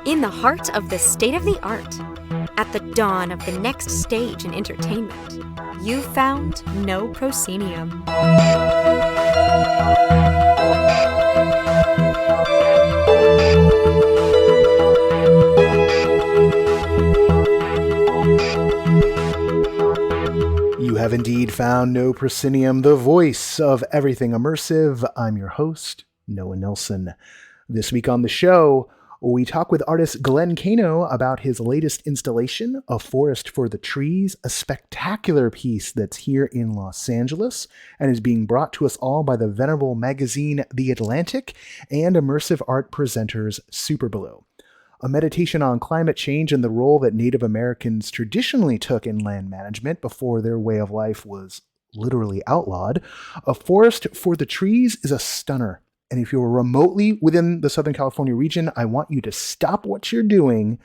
In the heart of the state-of-the-art, at the dawn of the next stage in entertainment, you found No Proscenium. You have indeed found No Proscenium, the voice of everything immersive. I'm your host, Noah Nelson. This week on the show, we talk with artist Glenn Kaino about his latest installation, A Forest for the Trees, a spectacular piece that's here in Los Angeles and is being brought to us all by the venerable magazine The Atlantic and immersive art presenters Superblue. A meditation on climate change and the role that Native Americans traditionally took in land management before their way of life was literally outlawed. A Forest for the Trees is a stunner. And if you're remotely within the Southern California region, I want you to stop what you're doing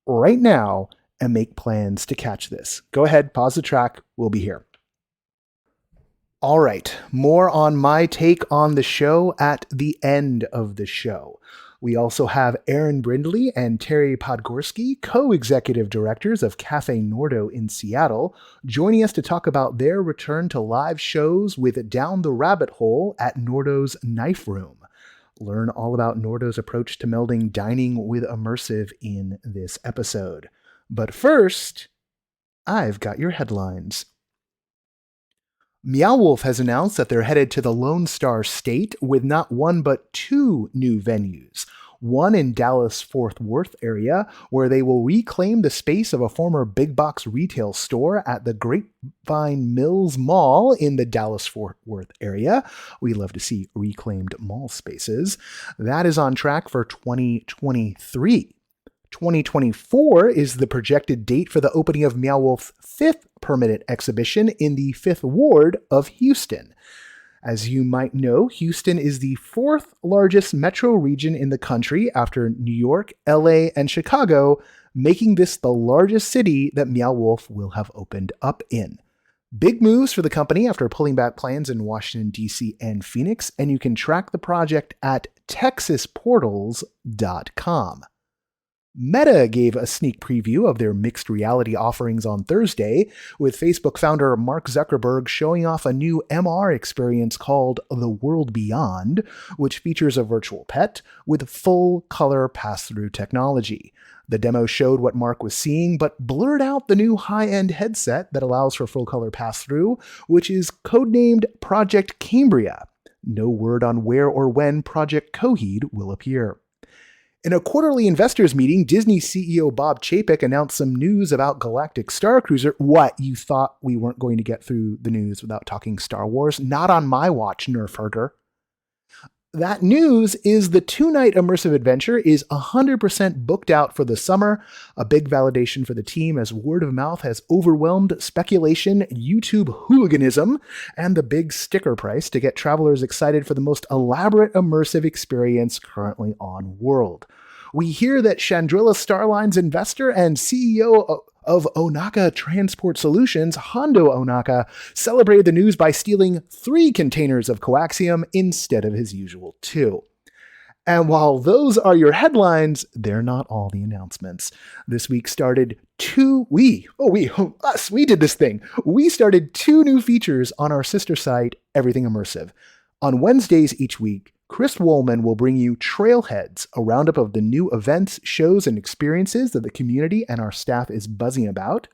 right now and make plans to catch this. Go ahead, pause the track. We'll be here. All right, more on my take on the show at the end of the show. We also have Erin Brindley and Terry Podgorski, co-executive directors of Cafe Nodo in Seattle, joining us to talk about their return to live shows with Down the Rabbit Hole at Nordo's Knife Room. Learn all about Nordo's approach to melding dining with immersive in this episode. But first, I've got your headlines. Meow Wolf has announced that they're headed to the Lone Star State with not one but two new venues. One in Dallas-Fort Worth area, where they will reclaim the space of a former big box retail store at the Grapevine Mills Mall in the Dallas-Fort Worth area. We love to see reclaimed mall spaces. That is on track for 2023. 2024 is the projected date for the opening of Meow Wolf's fifth permanent exhibition in the Fifth Ward of Houston. As you might know, Houston is the fourth largest metro region in the country after New York, LA, and Chicago, making this the largest city that Meow Wolf will have opened up in. Big moves for the company after pulling back plans in Washington, D.C. and Phoenix, and you can track the project at texasportals.com. Meta gave a sneak preview of their mixed reality offerings on Thursday, with Facebook founder Mark Zuckerberg showing off a new MR experience called The World Beyond, which features a virtual pet with full-color pass-through technology. The demo showed what Mark was seeing, but blurred out the new high-end headset that allows for full-color pass-through, which is codenamed Project Cambria. No word on where or when Project Coheed will appear. In a quarterly investors meeting, Disney CEO Bob Chapek announced some news about Galactic Starcruiser. What, you thought we weren't going to get through the news without talking Star Wars? Not on my watch, Nerfherder. That news is the two-night immersive adventure is 100% booked out for the summer, a big validation for the team as word of mouth has overwhelmed speculation, YouTube hooliganism, and the big sticker price to get travelers excited for the most elaborate immersive experience currently on World. We hear that Chandrilla Starline's investor and CEO of Onaka Transport Solutions, Hondo Onaka, celebrated the news by stealing 3 containers of coaxium instead of his usual 2. And while those are your headlines, they're not all the announcements. This week started we did this thing. We started 2 new features on our sister site, Everything Immersive. On Wednesdays each week, Chris Woolman will bring you Trailheads, a roundup of the new events, shows, and experiences that the community and our staff is buzzing about.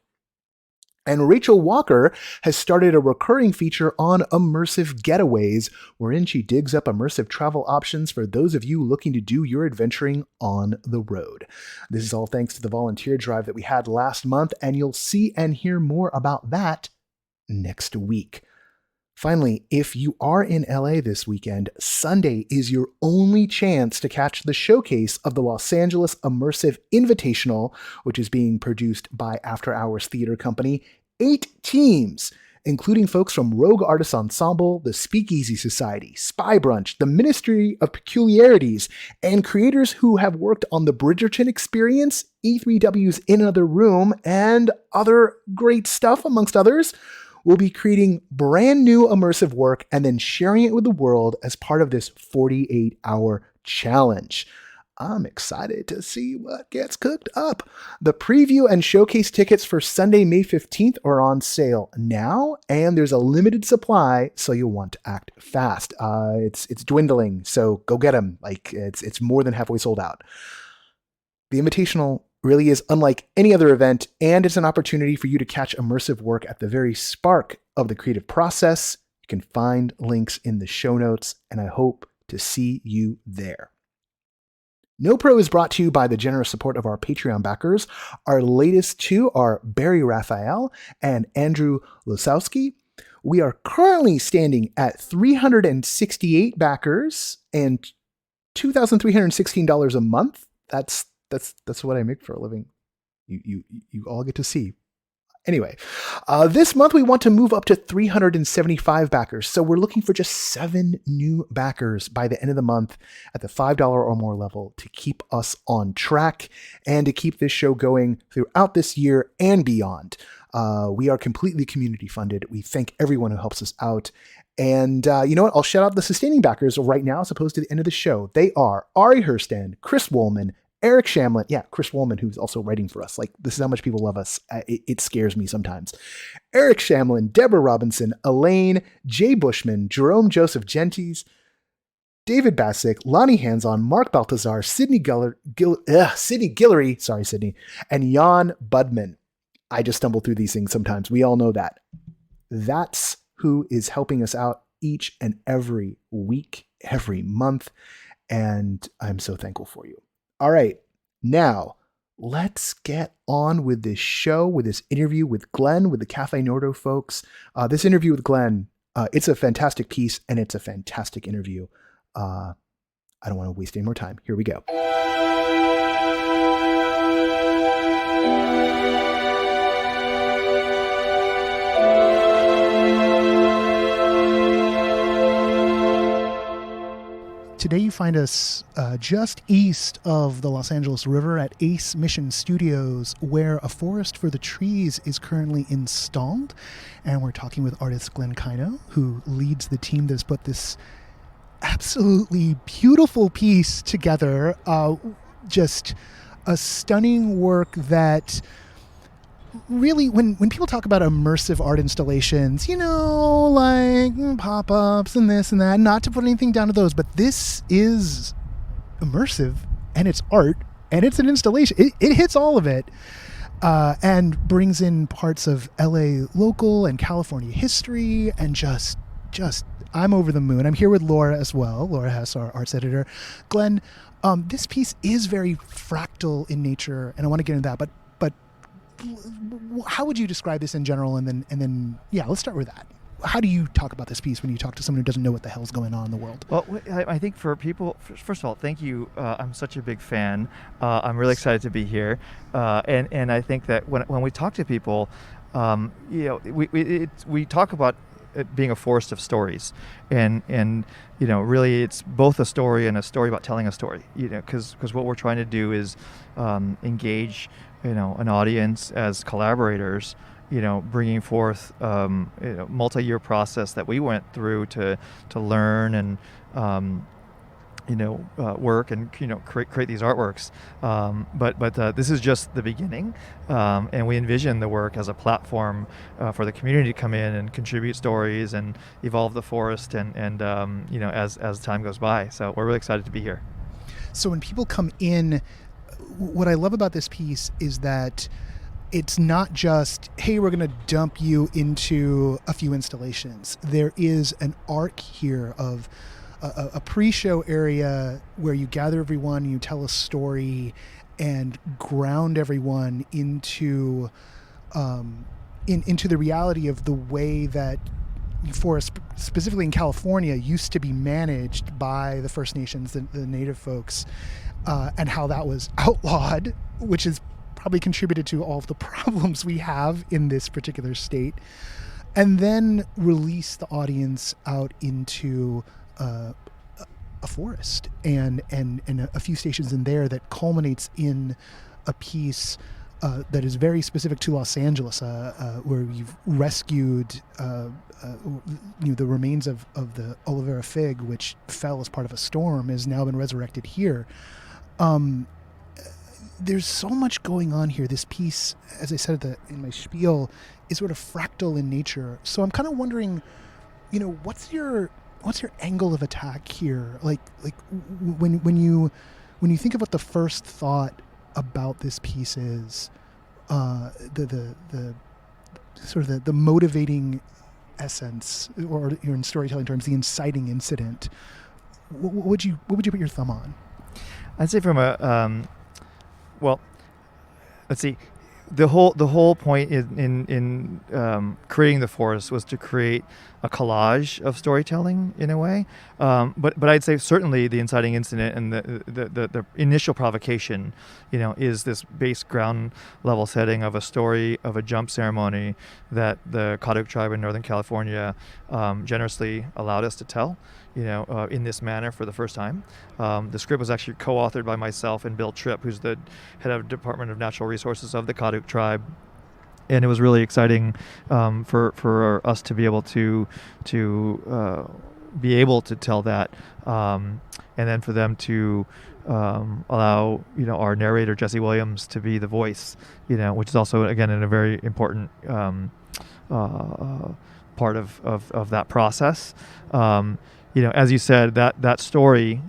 And Rachel Walker has started a recurring feature on immersive getaways, wherein she digs up immersive travel options for those of you looking to do your adventuring on the road. This is all thanks to the volunteer drive that we had last month, and you'll see and hear more about that next week. Finally, if you are in LA this weekend, Sunday is your only chance to catch the showcase of the Los Angeles Immersive Invitational, which is being produced by After Hours Theater Company. 8 teams, including folks from Rogue Artists Ensemble, the Speakeasy Society, Spy Brunch, the Ministry of Peculiarities, and creators who have worked on the Bridgerton Experience, E3W's In Another Room, and other great stuff, amongst others, will be creating brand new immersive work and then sharing it with the world as part of this 48-hour challenge. I'm excited to see what gets cooked up. The preview and showcase tickets for Sunday, May 15th are on sale now, and there's a limited supply, so you'll want to act fast. It's dwindling, so go get them. Like it's more than halfway sold out. The Invitational really is unlike any other event, and it's an opportunity for you to catch immersive work at the very spark of the creative process. You can find links in the show notes, and I hope to see you there. No Pro is brought to you by the generous support of our Patreon backers. Our latest two are Barry Raphael and Andrew Losowski. We are currently standing at 368 backers and $2,316 a month. That's what I make for a living. You all get to see. Anyway, this month we want to move up to 375 backers. So we're looking for just 7 new backers by the end of the month at the $5 or more level to keep us on track and to keep this show going throughout this year and beyond. We are completely community funded. We thank everyone who helps us out. And you know what? I'll shout out the sustaining backers right now as opposed to the end of the show. They are Ari Herstand, Chris Woolman, Eric Shamlin, Chris Woolman, who's also writing for us. Like, this is how much people love us. It scares me sometimes. Eric Shamlin, Deborah Robinson, Elaine, Jay Bushman, Jerome Joseph Gentes, David Bassick, Lonnie Hanson, Mark Baltazar, Sydney Guillory, sorry, Sydney, and Jan Budman. I just stumble through these things sometimes. We all know that. That's who is helping us out each and every week, every month, and I'm so thankful for you. All right, now let's get on with this show, with this interview with Glenn, with the Cafe Nodo folks. This interview with Glenn, it's a fantastic piece and it's a fantastic interview. I don't want to waste any more time. Here we go. Today you find us just east of the Los Angeles River at Ace Mission Studios, where A Forest for the Trees is currently installed. And we're talking with artist Glenn Kaino, who leads the team that's put this absolutely beautiful piece together. Just a stunning work that really, when people talk about immersive art installations, you know, like pop-ups and this and that, not to put anything down to those, but this is immersive and it's art and it's an installation. It hits all of it and brings in parts of LA local and California history and just I'm over the moon. I'm here with Laura as well. Laura Hess, our arts editor. Glenn, this piece is very fractal in nature, and I want to get into that, but how would you describe this in general? And then, let's start with that. How do you talk about this piece when you talk to someone who doesn't know what the hell's going on in the world? Well, I think for people, first of all, thank you. I'm such a big fan. I'm really excited to be here. And I think that when we talk to people, we talk about it being a forest of stories, and really it's both a story and a story about telling a story. Because what we're trying to do is engage an audience as collaborators, bringing forth multi-year process that we went through to learn and work and create these artworks. But this is just the beginning, and we envision the work as a platform for the community to come in and contribute stories and evolve the forest and as time goes by. So we're really excited to be here. So when people come in, what I love about this piece is that it's not just, hey, we're going to dump you into a few installations. There is an arc here of a pre-show area where you gather everyone, you tell a story, and ground everyone into the reality of the way that forest, specifically in California, used to be managed by the First Nations, the Native folks, and how that was outlawed, which has probably contributed to all of the problems we have in this particular state, and then release the audience out into a forest and a few stations in there that culminates in a piece that is very specific to Los Angeles, where you've rescued the remains of the Olivera fig, which fell as part of a storm, has now been resurrected here. There's so much going on here. This piece, as I said in my spiel, is sort of fractal in nature. So I'm kind of wondering, what's your angle of attack here? Like when you think of what the first thought about this piece is, the sort of the motivating essence, or in storytelling terms, the inciting incident. What would you put your thumb on? I'd say from a well, let's see. The whole point in creating the forest was to create a collage of storytelling in a way, but I'd say certainly the inciting incident and the initial provocation, is this base ground level setting of a story of a jump ceremony that the Kaduk tribe in Northern California generously allowed us to tell, in this manner for the first time. The script was actually co-authored by myself and Bill Tripp, who's the head of Department of Natural Resources of the Kaduk tribe. And it was really exciting for us to be able to tell that, and then for them to allow our narrator Jesse Williams to be the voice, which is also again in a very important part of that process. As you said, that story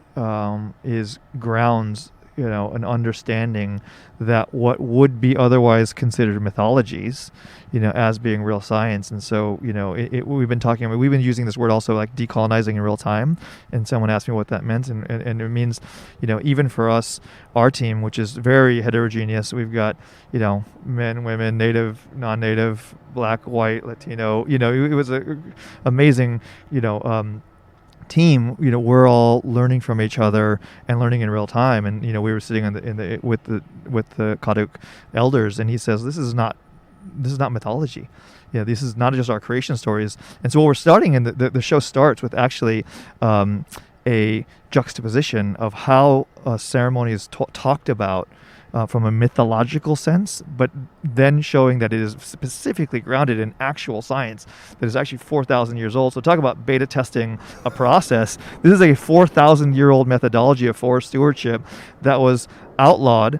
is grounds an understanding that what would be otherwise considered mythologies, as being real science. And so, we've been using this word also like decolonizing in real time. And someone asked me what that meant. And it means, even for us, our team, which is very heterogeneous, we've got, men, women, native, non-native, black, white, Latino, it was a amazing, team. We're all learning from each other and learning in real time. And we were sitting with the Kaduk elders, and he says, this is not mythology. This is not just our creation stories. And so what we're starting in the show starts with actually a juxtaposition of how a ceremony is talked about from a mythological sense, but then showing that it is specifically grounded in actual science that is actually 4,000 years old. So talk about beta testing a process. This is a 4,000-year-old methodology of forest stewardship that was outlawed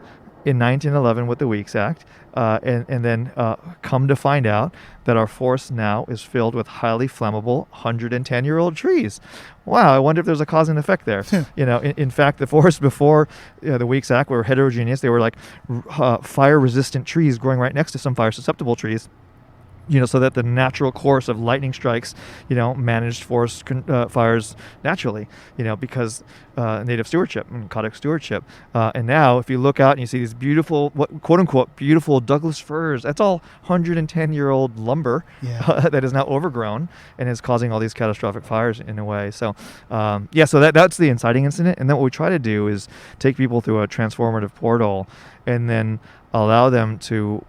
in 1911 with the Weeks Act, and then come to find out that our forest now is filled with highly flammable 110-year-old trees. Wow, I wonder if there's a cause and effect there. In fact, the forests before the Weeks Act were heterogeneous. They were like fire-resistant trees growing right next to some fire-susceptible trees. So that the natural course of lightning strikes, managed forest fires naturally, because native stewardship and Kaduk stewardship. And now if you look out and you see these beautiful, quote unquote, beautiful Douglas firs, that's all 110-year-old lumber that is now overgrown and is causing all these catastrophic fires in a way. So, so that's the inciting incident. And then what we try to do is take people through a transformative portal and then allow them to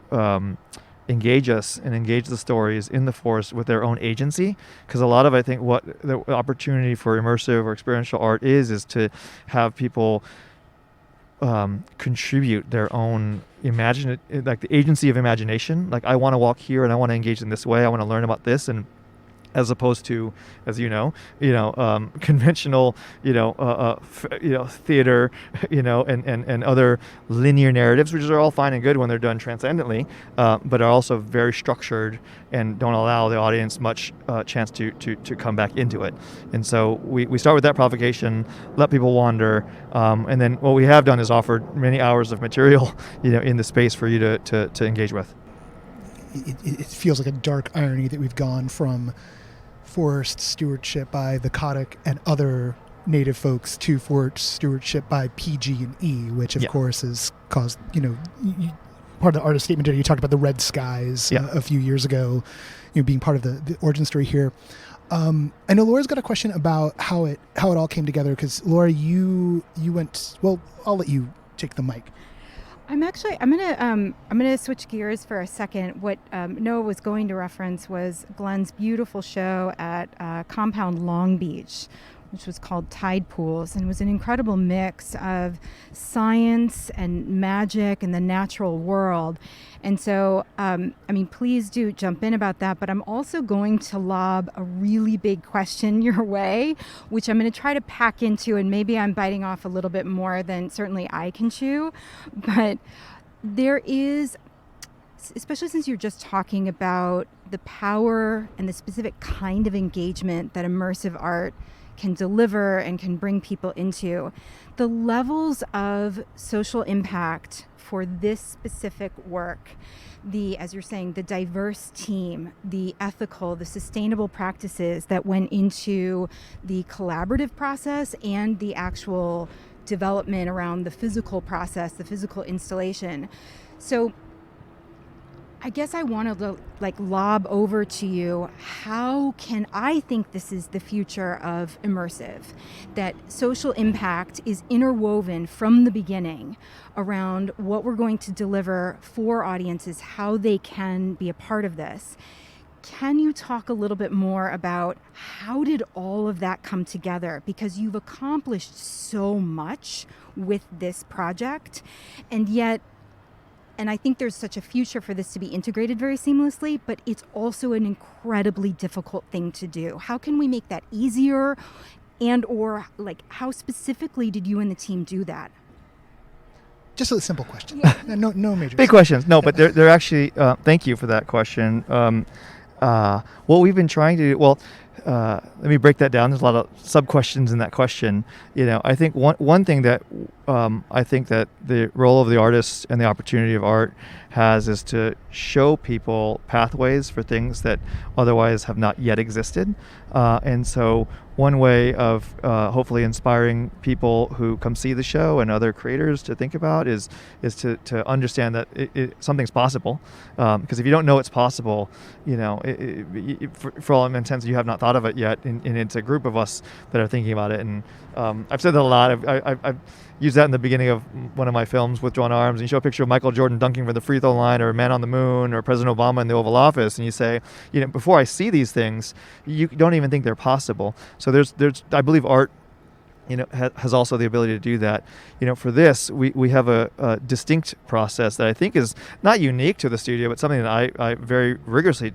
engage us and engage the stories in the forest with their own agency, because a lot of, I think, what the opportunity for immersive or experiential art is to have people contribute their own like the agency of imagination. Like, I want to walk here and I want to engage in this way. I want to learn about this, and as opposed to, as conventional, theater, and other linear narratives, which are all fine and good when they're done transcendently, but are also very structured and don't allow the audience much chance to come back into it. And so we start with that provocation, let people wander, and then what we have done is offered many hours of material, in the space for you to engage with. It feels like a dark irony that we've gone from forest stewardship by the Kaduk and other native folks to forest stewardship by PG&E, which of course has caused, part of the artist statement today, you talked about the red skies a few years ago, being part of the origin story here. I know Laura's got a question about how it all came together, because Laura, you went, well, I'll let you take the mic. I'm gonna switch gears for a second. What Noah was going to reference was Glenn's beautiful show at Compound Long Beach, which was called Tide Pools, and was an incredible mix of science and magic and the natural world. And so, please do jump in about that, but I'm also going to lob a really big question your way, which I'm going to try to pack into, and maybe I'm biting off a little bit more than certainly I can chew. But there is, especially since you're just talking about the power and the specific kind of engagement that immersive art can deliver and can bring people into, the levels of social impact for this specific work, as you're saying, the diverse team, the ethical, the sustainable practices that went into the collaborative process and the actual development around the physical process, the physical installation. So I guess I want to lob over to you, how can I think this is the future of immersive, that social impact is interwoven from the beginning around what we're going to deliver for audiences, how they can be a part of this. Can you talk a little bit more about how did all of that come together? Because you've accomplished so much with this project, and yet, and I think there's such a future for this to be integrated very seamlessly, but it's also an incredibly difficult thing to do. How can we make that easier, and or how specifically did you and the team do that? Just a simple question. Yeah. No major. Big questions. No, but they're actually, thank you for that question. What we've been trying to do, let me break that down. There's a lot of sub-questions in that question. I think one thing that I think that the role of the artist and the opportunity of art has is to show people pathways for things that otherwise have not yet existed. And so one way of hopefully inspiring people who come see the show and other creators to think about is to understand that something's possible. Because if you don't know it's possible, for all intents, you have not thought of it yet. And it's a group of us that are thinking about it. And I've said that a lot. I've used that in the beginning of one of my films, Withdrawn Arms, and you show a picture of Michael Jordan dunking for the free throw line, or Man on the Moon, or President Obama in the Oval Office, and you say, before I see these things, you don't even think they're possible. So there's I believe art has also the ability to do that. For this, we have a distinct process that I think is not unique to the studio, but something that I very rigorously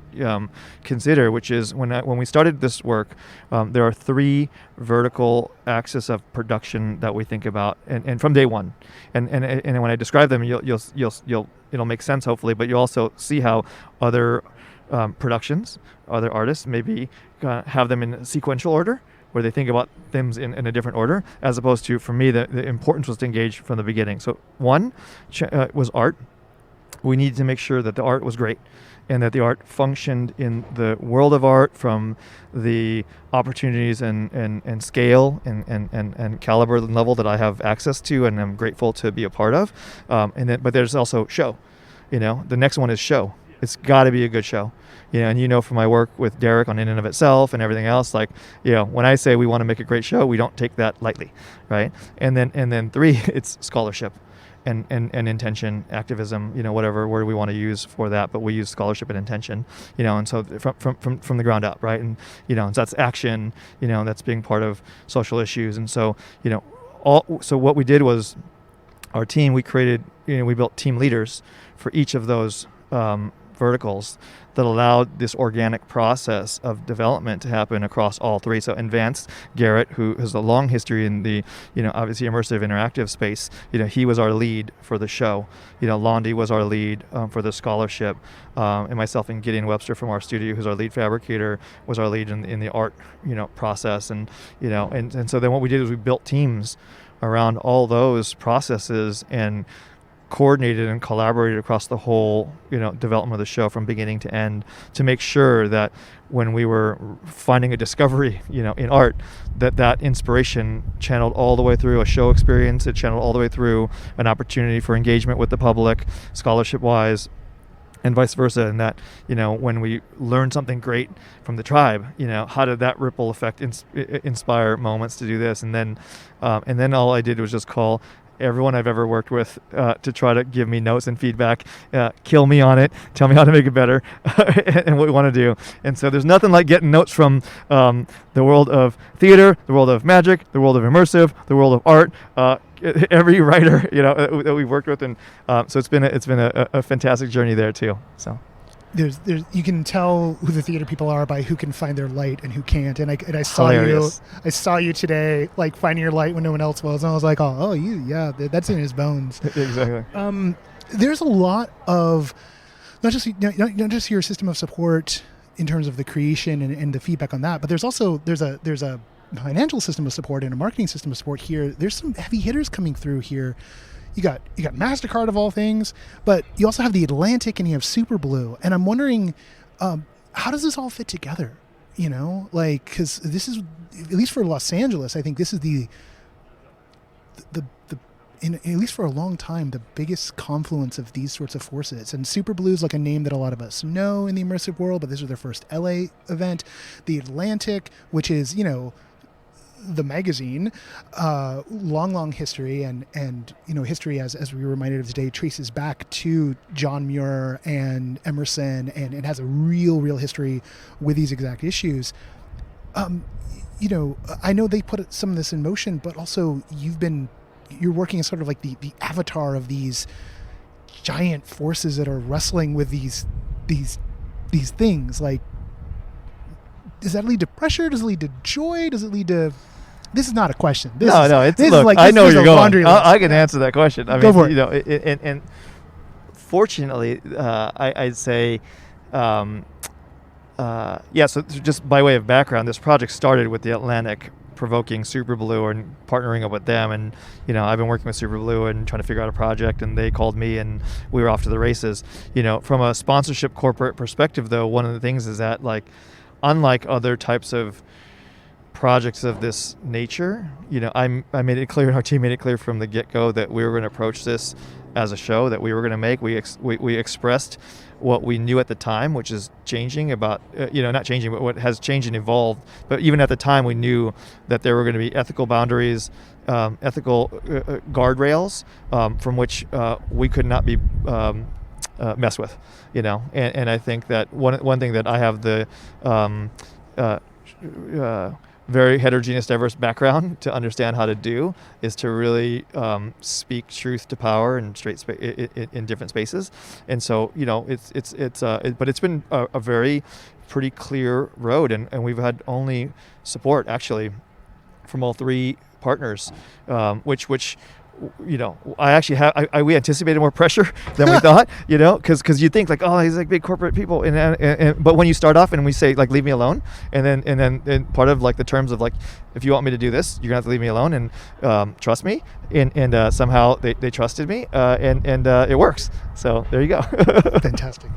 consider, which is when we started this work, there are 3 vertical axes of production that we think about, and from day one, and when I describe them, it'll make sense hopefully, but you'll also see how other productions, other artists maybe have them in sequential order, where they think about things in a different order, as opposed to, for me, the importance was to engage from the beginning. So one was art. We needed to make sure that the art was great and that the art functioned in the world of art, from the opportunities and scale and caliber and level that I have access to and I'm grateful to be a part of. But there's also show. The next one is show. It's got to be a good show. And from my work with Derek on In and of Itself and everything else, when I say we want to make a great show, we don't take that lightly, right? And then 3, it's scholarship and intention, activism, whatever word we want to use for that, but we use scholarship and intention, and so from the ground up, right? And so that's action, that's being part of social issues. And so, so what we did was, our team, we created, we built team leaders for each of those verticals that allowed this organic process of development to happen across all 3. So Advanced, Garrett, who has a long history in the, obviously immersive interactive space, he was our lead for the show. Londi was our lead for the scholarship, and myself and Gideon Webster from our studio, who's our lead fabricator, was our lead in the art, process. And, and so then what we did is we built teams around all those processes and coordinated and collaborated across the whole, development of the show from beginning to end, to make sure that when we were finding a discovery, in art, that inspiration channeled all the way through a show experience. It channeled all the way through an opportunity for engagement with the public, scholarship-wise, and vice versa. And that, when we learned something great from the tribe, how did that ripple effect inspire moments to do this? And then all I did was just call everyone I've ever worked with to try to give me notes and feedback, kill me on it, tell me how to make it better, and what we want to do. And so there's nothing like getting notes from the world of theater, the world of magic, the world of immersive, the world of art. Every writer that we've worked with, and so it's been a fantastic journey there too. So. There's you can tell who the theater people are by who can find their light and who can't. And I saw Hilarious. I saw you today, like finding your light when no one else was. And I was like, that's in his bones. Exactly. There's a lot of not just your system of support in terms of the creation and the feedback on that, but there's a financial system of support and a marketing system of support here. There's some heavy hitters coming through here. You got MasterCard of all things, but you also have the Atlantic and you have Superblue. And I'm wondering, how does this all fit together? Because this is, at least for Los Angeles, I think this is at least for a long time, the biggest confluence of these sorts of forces. And Superblue is like a name that a lot of us know in the immersive world, but this was their first LA event. The Atlantic, which is, the magazine, long history, and history, as we were reminded of today, traces back to John Muir and Emerson, and it has a real history with these exact issues. I know they put some of this in motion, but also you're working as sort of like the avatar of these giant forces that are wrestling with these things. Like, does that lead to pressure? Does it lead to joy? Does it lead to... This is not a question. Look, I know where you're going. I can answer that question. I mean, go for it. And fortunately, I'd say, so just by way of background, this project started with the Atlantic provoking Superblue and partnering up with them, and I've been working with Superblue and trying to figure out a project, and they called me and we were off to the races. From a sponsorship corporate perspective, though, one of the things is that, like, unlike other types of projects of this nature, I made it clear, and our team made it clear from the get-go that we were going to approach this as a show that we were going to make. We expressed what we knew at the time, which is changing about, not changing, but what has changed and evolved. But even at the time, we knew that there were going to be ethical boundaries, ethical guardrails from which we could not be messed with, And I think that one thing that I have the very heterogeneous, diverse background to understand how to do is to really speak truth to power in in different spaces. And so, but it's been a very pretty clear road, and we've had only support actually from all three partners, which I actually we anticipated more pressure than we thought, because you think like, oh, he's like big corporate people, but when you start off and we say like, leave me alone, and then part of like the terms of like, if you want me to do this, you're gonna have to leave me alone and trust me, and somehow they trusted me, and it works. So there you go. Fantastic.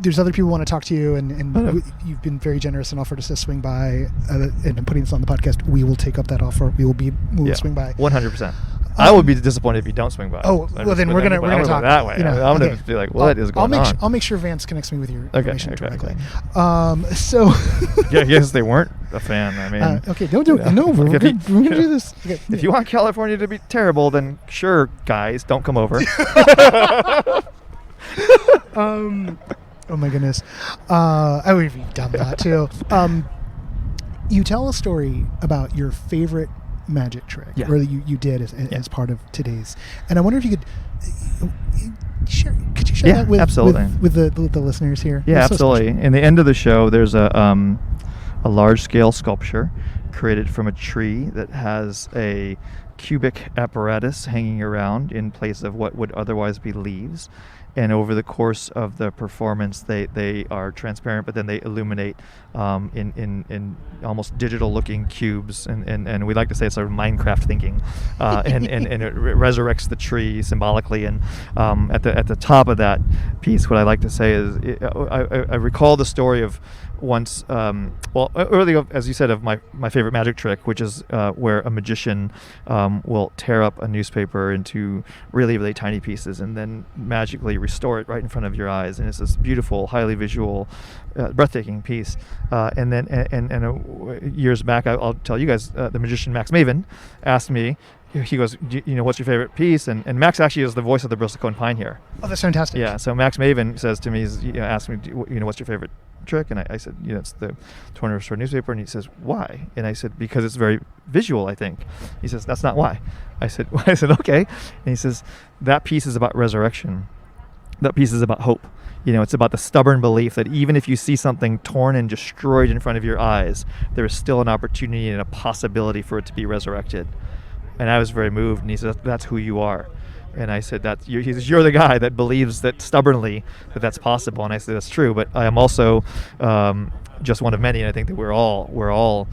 There's other people want to talk to you, and you've been very generous and offered us to swing by, and I'm putting this on the podcast. We will take up that offer. We will swing by. 100%. I would be disappointed if you don't swing by. Oh, well, then we're gonna talk that way. I'm gonna be like, what is going on? I'll make sure Vance connects me with your information directly. So. Yeah, yes, they weren't a fan. I mean. Okay, don't do it. No, we're gonna do this. Okay, if you want California to be terrible, then sure, guys, don't come over. Oh my goodness. We've done that too. You tell a story about your favorite magic trick, or you did as part of today's, and I wonder if you could share that with absolutely. with the listeners here. Yeah, absolutely. In the end of the show, there's a large scale sculpture created from a tree that has a cubic apparatus hanging around in place of what would otherwise be leaves. And over the course of the performance, they are transparent, but then they illuminate in almost digital-looking cubes, and we like to say it's sort of Minecraft thinking, and it resurrects the tree symbolically. And at the top of that piece, what I like to say is, I recall the story of once, earlier, as you said, of my favorite magic trick, which is where a magician will tear up a newspaper into really, really tiny pieces and then magically restore it right in front of your eyes. And it's this beautiful, highly visual, breathtaking piece. And then years back, I'll tell you guys, the magician Max Maven asked me, he goes, what's your favorite piece? And Max actually is the voice of the bristlecone pine here. Oh, that's fantastic. Yeah, so Max Maven says to me, asked me, what's your favorite trick? And I said, it's the Torn Sword newspaper. And he says, why? And I said, because it's very visual, I think. He says, that's not why. I said, okay. And he says, that piece is about resurrection. That piece is about hope. It's about the stubborn belief that even if you see something torn and destroyed in front of your eyes, there is still an opportunity and a possibility for it to be resurrected. And I was very moved, and he said, that's who you are. And I said, he says, you're the guy that believes that stubbornly that that's possible. And I said, that's true, but I am also just one of many, and I think that we're all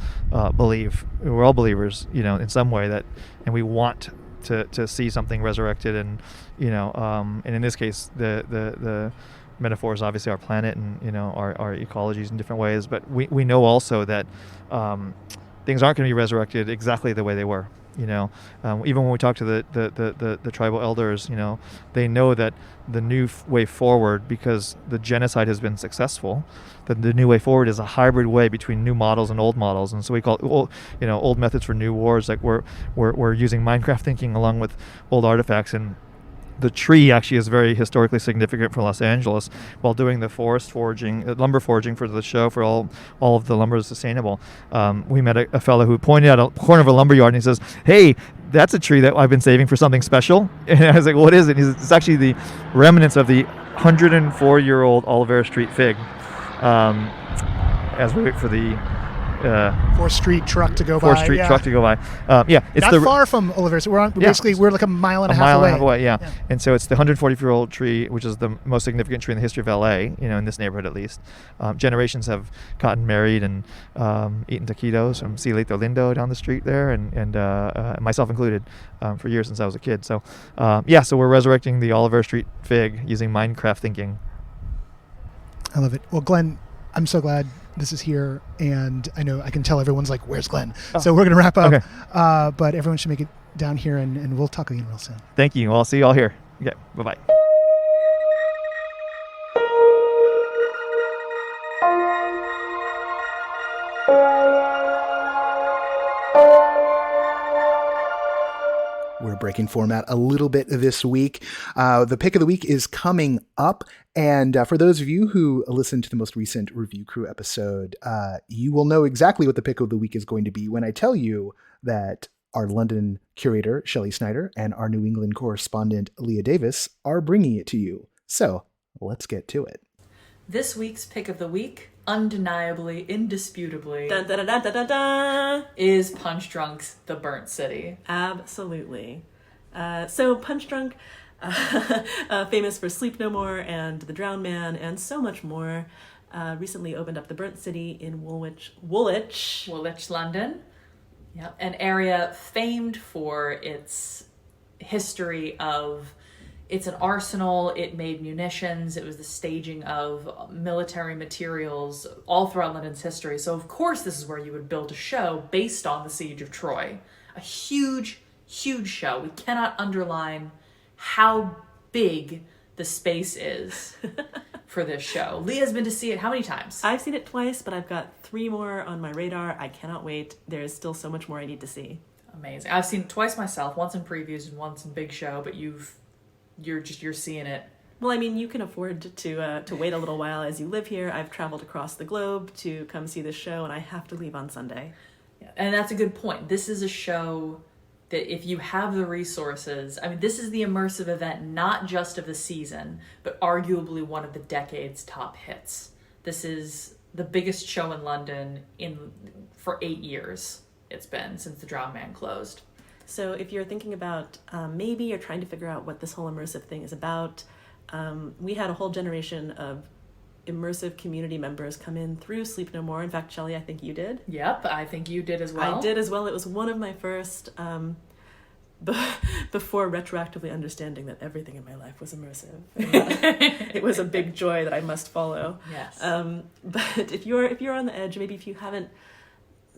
believers, in some way, that, and we want to see something resurrected, and and in this case, the metaphor is obviously our planet and our ecologies in different ways, but we know also that things aren't going to be resurrected exactly the way they were. Even when we talk to the tribal elders, they know that the new way forward, because the genocide has been successful, that the new way forward is a hybrid way between new models and old models. And so we call it old methods for new wars. Like we're using Minecraft thinking along with old artifacts. And the tree actually is very historically significant for Los Angeles. While doing the forest foraging, lumber foraging for the show, for all of the lumber is sustainable, we met a fellow who pointed out a corner of a lumber yard, and he says, hey, that's a tree that I've been saving for something special. And I was like, what is it? And he says, it's actually the remnants of the 104-year-old Olivera Street fig. As we wait for the 4th Street truck to go by. 4th Street truck to go by. It's not far from Olivera. So we're like a mile and a half away. Yeah. And so it's the 140-year-old tree, which is the most significant tree in the history of LA, in this neighborhood at least. Generations have gotten married and eaten taquitos from Cielito Lindo down the street there, and myself included, for years since I was a kid. So so we're resurrecting the Olivera Street fig using Minecraft thinking. I love it. Well, Glenn, I'm so glad this is here, and I know I can tell everyone's like, where's Glenn? Oh. So we're going to wrap up, okay. But everyone should make it down here, and we'll talk again real soon. Thank you. Well, I'll see you all here. Okay, bye-bye. We're breaking format a little bit this week. The pick of the week is coming up. And for those of you who listened to the most recent Review Crew episode, you will know exactly what the pick of the week is going to be when I tell you that our London curator, Shelley Snyder, and our New England correspondent, Leah Davis, are bringing it to you. So let's get to it. This week's pick of the week, undeniably, indisputably, dun, dun, dun, dun, dun, dun, is Punch Drunk's The Burnt City. Absolutely. So Punch Drunk, famous for Sleep No More and The Drowned Man and so much more, recently opened up The Burnt City in Woolwich, London. Yep. An area famed for its history of... It's an arsenal, it made munitions, it was the staging of military materials all throughout London's history. So of course this is where you would build a show based on the Siege of Troy. A huge, huge show. We cannot underline how big the space is for this show. Leah's been to see it how many times? I've seen it twice, but I've got 3 more on my radar. I cannot wait. There is still so much more I need to see. Amazing. I've seen it twice myself, once in previews and once in Big Show, but you're seeing it. Well, I mean, you can afford to wait a little while as you live here. I've traveled across the globe to come see this show, and I have to leave on Sunday. Yeah, and that's a good point. This is a show that if you have the resources, I mean, this is the immersive event, not just of the season, but arguably one of the decade's top hits. This is the biggest show in London for 8 years. It's been since The Drowned Man closed. So if you're thinking about maybe you're trying to figure out what this whole immersive thing is about, we had a whole generation of immersive community members come in through Sleep No More. In fact, Shelley, I think you did. Yep, I think you did as well. I did as well. It was one of my first, before retroactively understanding that everything in my life was immersive. It was a big joy that I must follow. Yes. But if you're on the edge, maybe if you haven't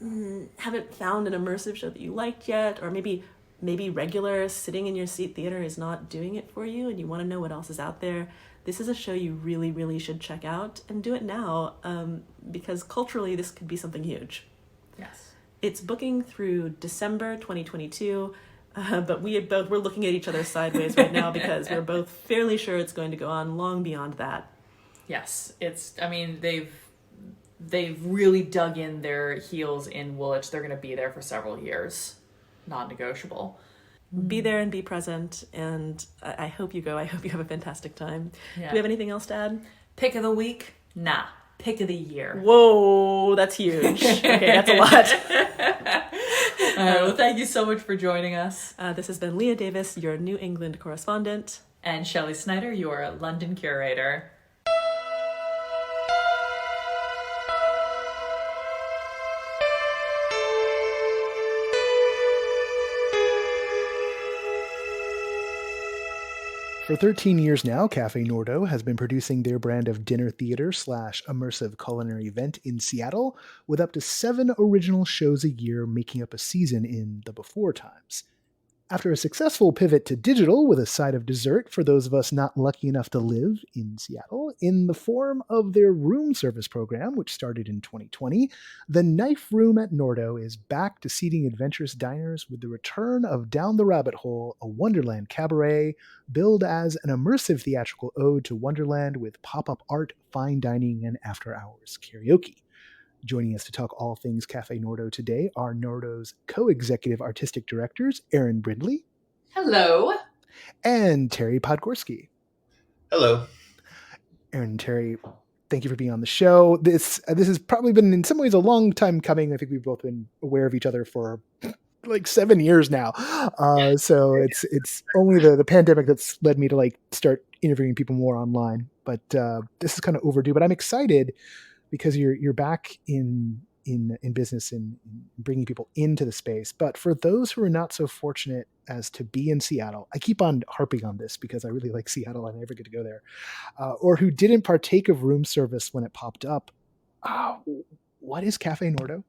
found an immersive show that you liked yet, or maybe maybe regular sitting in your seat theater is not doing it for you and you want to know what else is out there, this is a show you really, really should check out, and do it now, because culturally this could be something huge. Yes. It's booking through December 2022, but we're looking at each other sideways right now because we're both fairly sure it's going to go on long beyond that. Yes, they've really dug in their heels in Woolwich. They're going to be there for several years. Non-negotiable. Be there and be present, and I hope you go. I hope you have a fantastic time. Yeah. Do we have anything else to add? Pick of the week? Nah. Pick of the year. Whoa, that's huge. Okay, that's a lot. All right, well, thank you so much for joining us. This has been Leah Davis, your New England correspondent. And Shelley Snyder, your London curator. For 13 years now, Cafe Nodo has been producing their brand of dinner theater / immersive culinary event in Seattle, with up to 7 original shows a year making up a season in the before times. After a successful pivot to digital with a side of dessert for those of us not lucky enough to live in Seattle, in the form of their room service program, which started in 2020, the Knife Room at Nordo is back to seating adventurous diners with the return of Down the Rabbit Hole, a Wonderland cabaret, billed as an immersive theatrical ode to Wonderland with pop-up art, fine dining, and after-hours karaoke. Joining us to talk all things Cafe Nodo today are Nordo's co-executive artistic directors, Erin Brindley. Hello. And Terry Podgorski. Hello. Erin and Terry, thank you for being on the show. This has probably been in some ways a long time coming. I think we've both been aware of each other for like 7 years now. So it's only the pandemic that's led me to start interviewing people more online. But this is kind of overdue. But I'm excited because you're back in business and bringing people into the space. But for those who are not so fortunate as to be in Seattle, I keep on harping on this because I really like Seattle and I never get to go there, or who didn't partake of room service when it popped up, what is Cafe Nodo?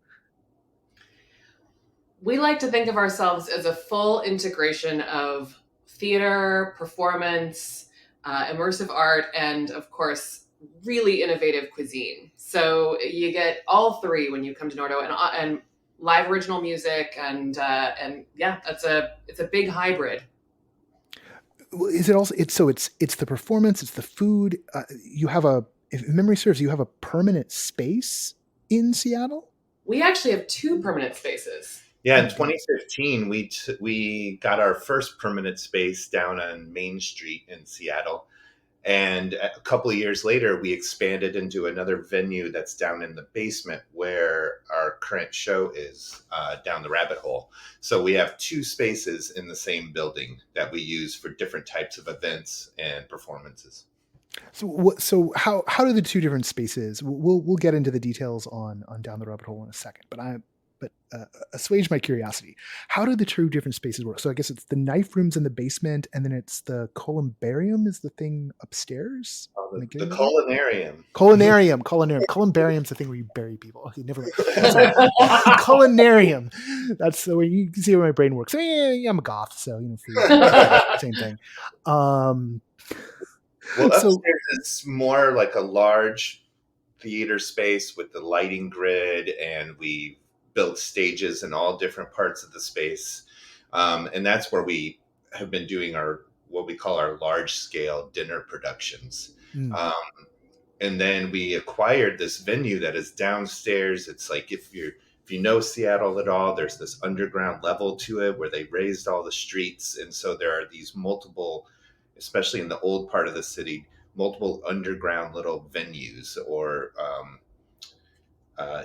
We like to think of ourselves as a full integration of theater, performance, immersive art, and of course, really innovative cuisine. So you get all three when you come to Nordo, and live original music, and yeah, it's a big hybrid. Is it also? It's the performance, it's the food. You have if memory serves, you have a permanent space in Seattle. We actually have 2 permanent spaces. Yeah, in 2015, we got our first permanent space down on Main Street in Seattle. And a couple of years later, we expanded into another venue that's down in the basement where our current show is, Down the Rabbit Hole. So we have 2 spaces in the same building that we use for different types of events and performances. So how do the 2 different spaces? We'll get into the details on Down the Rabbit Hole in a second. But assuage my curiosity. How do the 2 different spaces work? So I guess it's the knife rooms in the basement, and then it's the columbarium is the thing upstairs. The culinarium. Columbarium's the thing where you bury people. Okay, never mind. Culinarium. That's the way you can see where my brain works. Yeah, I'm a goth, so same thing. Well, upstairs is more like a large theater space with the lighting grid, and we built stages in all different parts of the space. And that's where we have been doing what we call our large scale dinner productions. And then we acquired this venue that is downstairs. It's like, if you know Seattle at all, there's this underground level to it where they raised all the streets. And so there are these multiple, especially in the old part of the city, multiple underground little venues or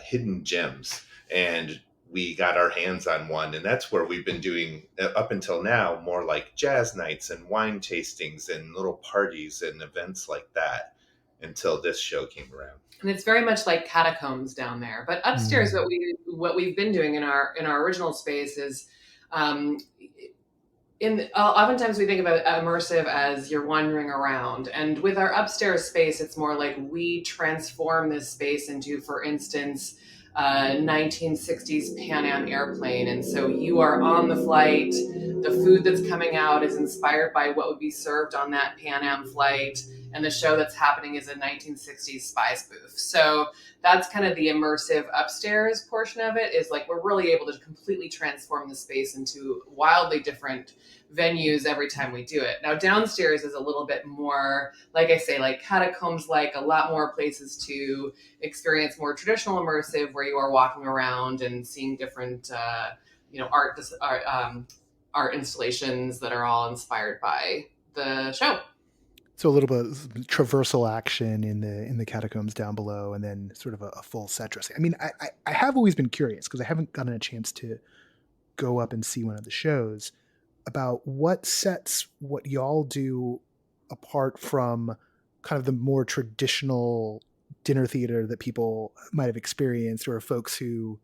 hidden gems. And we got our hands on one, and that's where we've been doing up until now more like jazz nights and wine tastings and little parties and events like that until this show came around. And it's very much like catacombs down there. But upstairs, what we've been doing in our original space is, oftentimes we think about immersive as you're wandering around, and with our upstairs space, it's more like we transform this space into, for instance, 1960s Pan Am airplane. And so you are on the flight, The food that's coming out is inspired by what would be served on that Pan Am flight. And the show that's happening is a 1960s spy spoof. So that's kind of the immersive upstairs portion of it, is like we're really able to completely transform the space into wildly different venues every time we do it. Now downstairs is a little bit more, like I say, like catacombs, like a lot more places to experience more traditional immersive, where you are walking around and seeing different art installations that are all inspired by the show. So a little bit of traversal action in the catacombs down below, and then sort of a full set dressing. I mean, I have always been curious, because I haven't gotten a chance to go up and see one of the shows, about what sets what y'all do apart from kind of the more traditional dinner theater that people might have experienced, or folks who,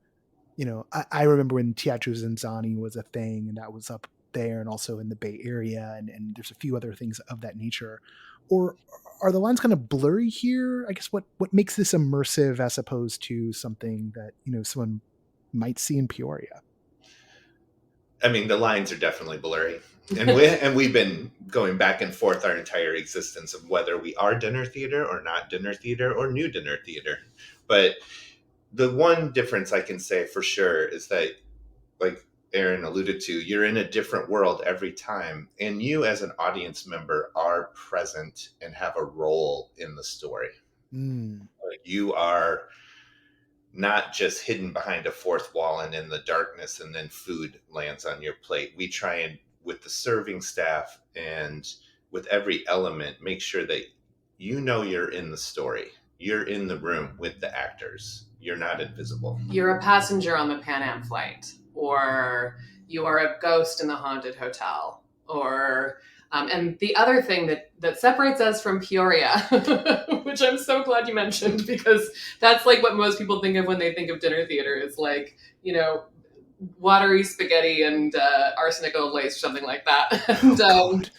I remember when Teatro Zanzani was a thing, and that was up there and also in the Bay Area, and there's a few other things of that nature. Or are the lines kind of blurry here? I guess what makes this immersive as opposed to something that someone might see in Peoria? I mean, the lines are definitely blurry, and we've been going back and forth our entire existence of whether we are dinner theater or not dinner theater or new dinner theater. But the one difference I can say for sure is that, like Erin alluded to, you're in a different world every time, and you as an audience member are present and have a role in the story. Like, you are not just hidden behind a fourth wall and in the darkness, and then food lands on your plate. We try and, with the serving staff and with every element, make sure that you're in the story. You're in the room with the actors. You're not invisible. You're a passenger on the Pan Am flight, or you are a ghost in the haunted hotel, or and the other thing that separates us from Peoria, which I'm so glad you mentioned, because that's like what most people think of when they think of dinner theater, is like, watery spaghetti and arsenic old lace, or something like that.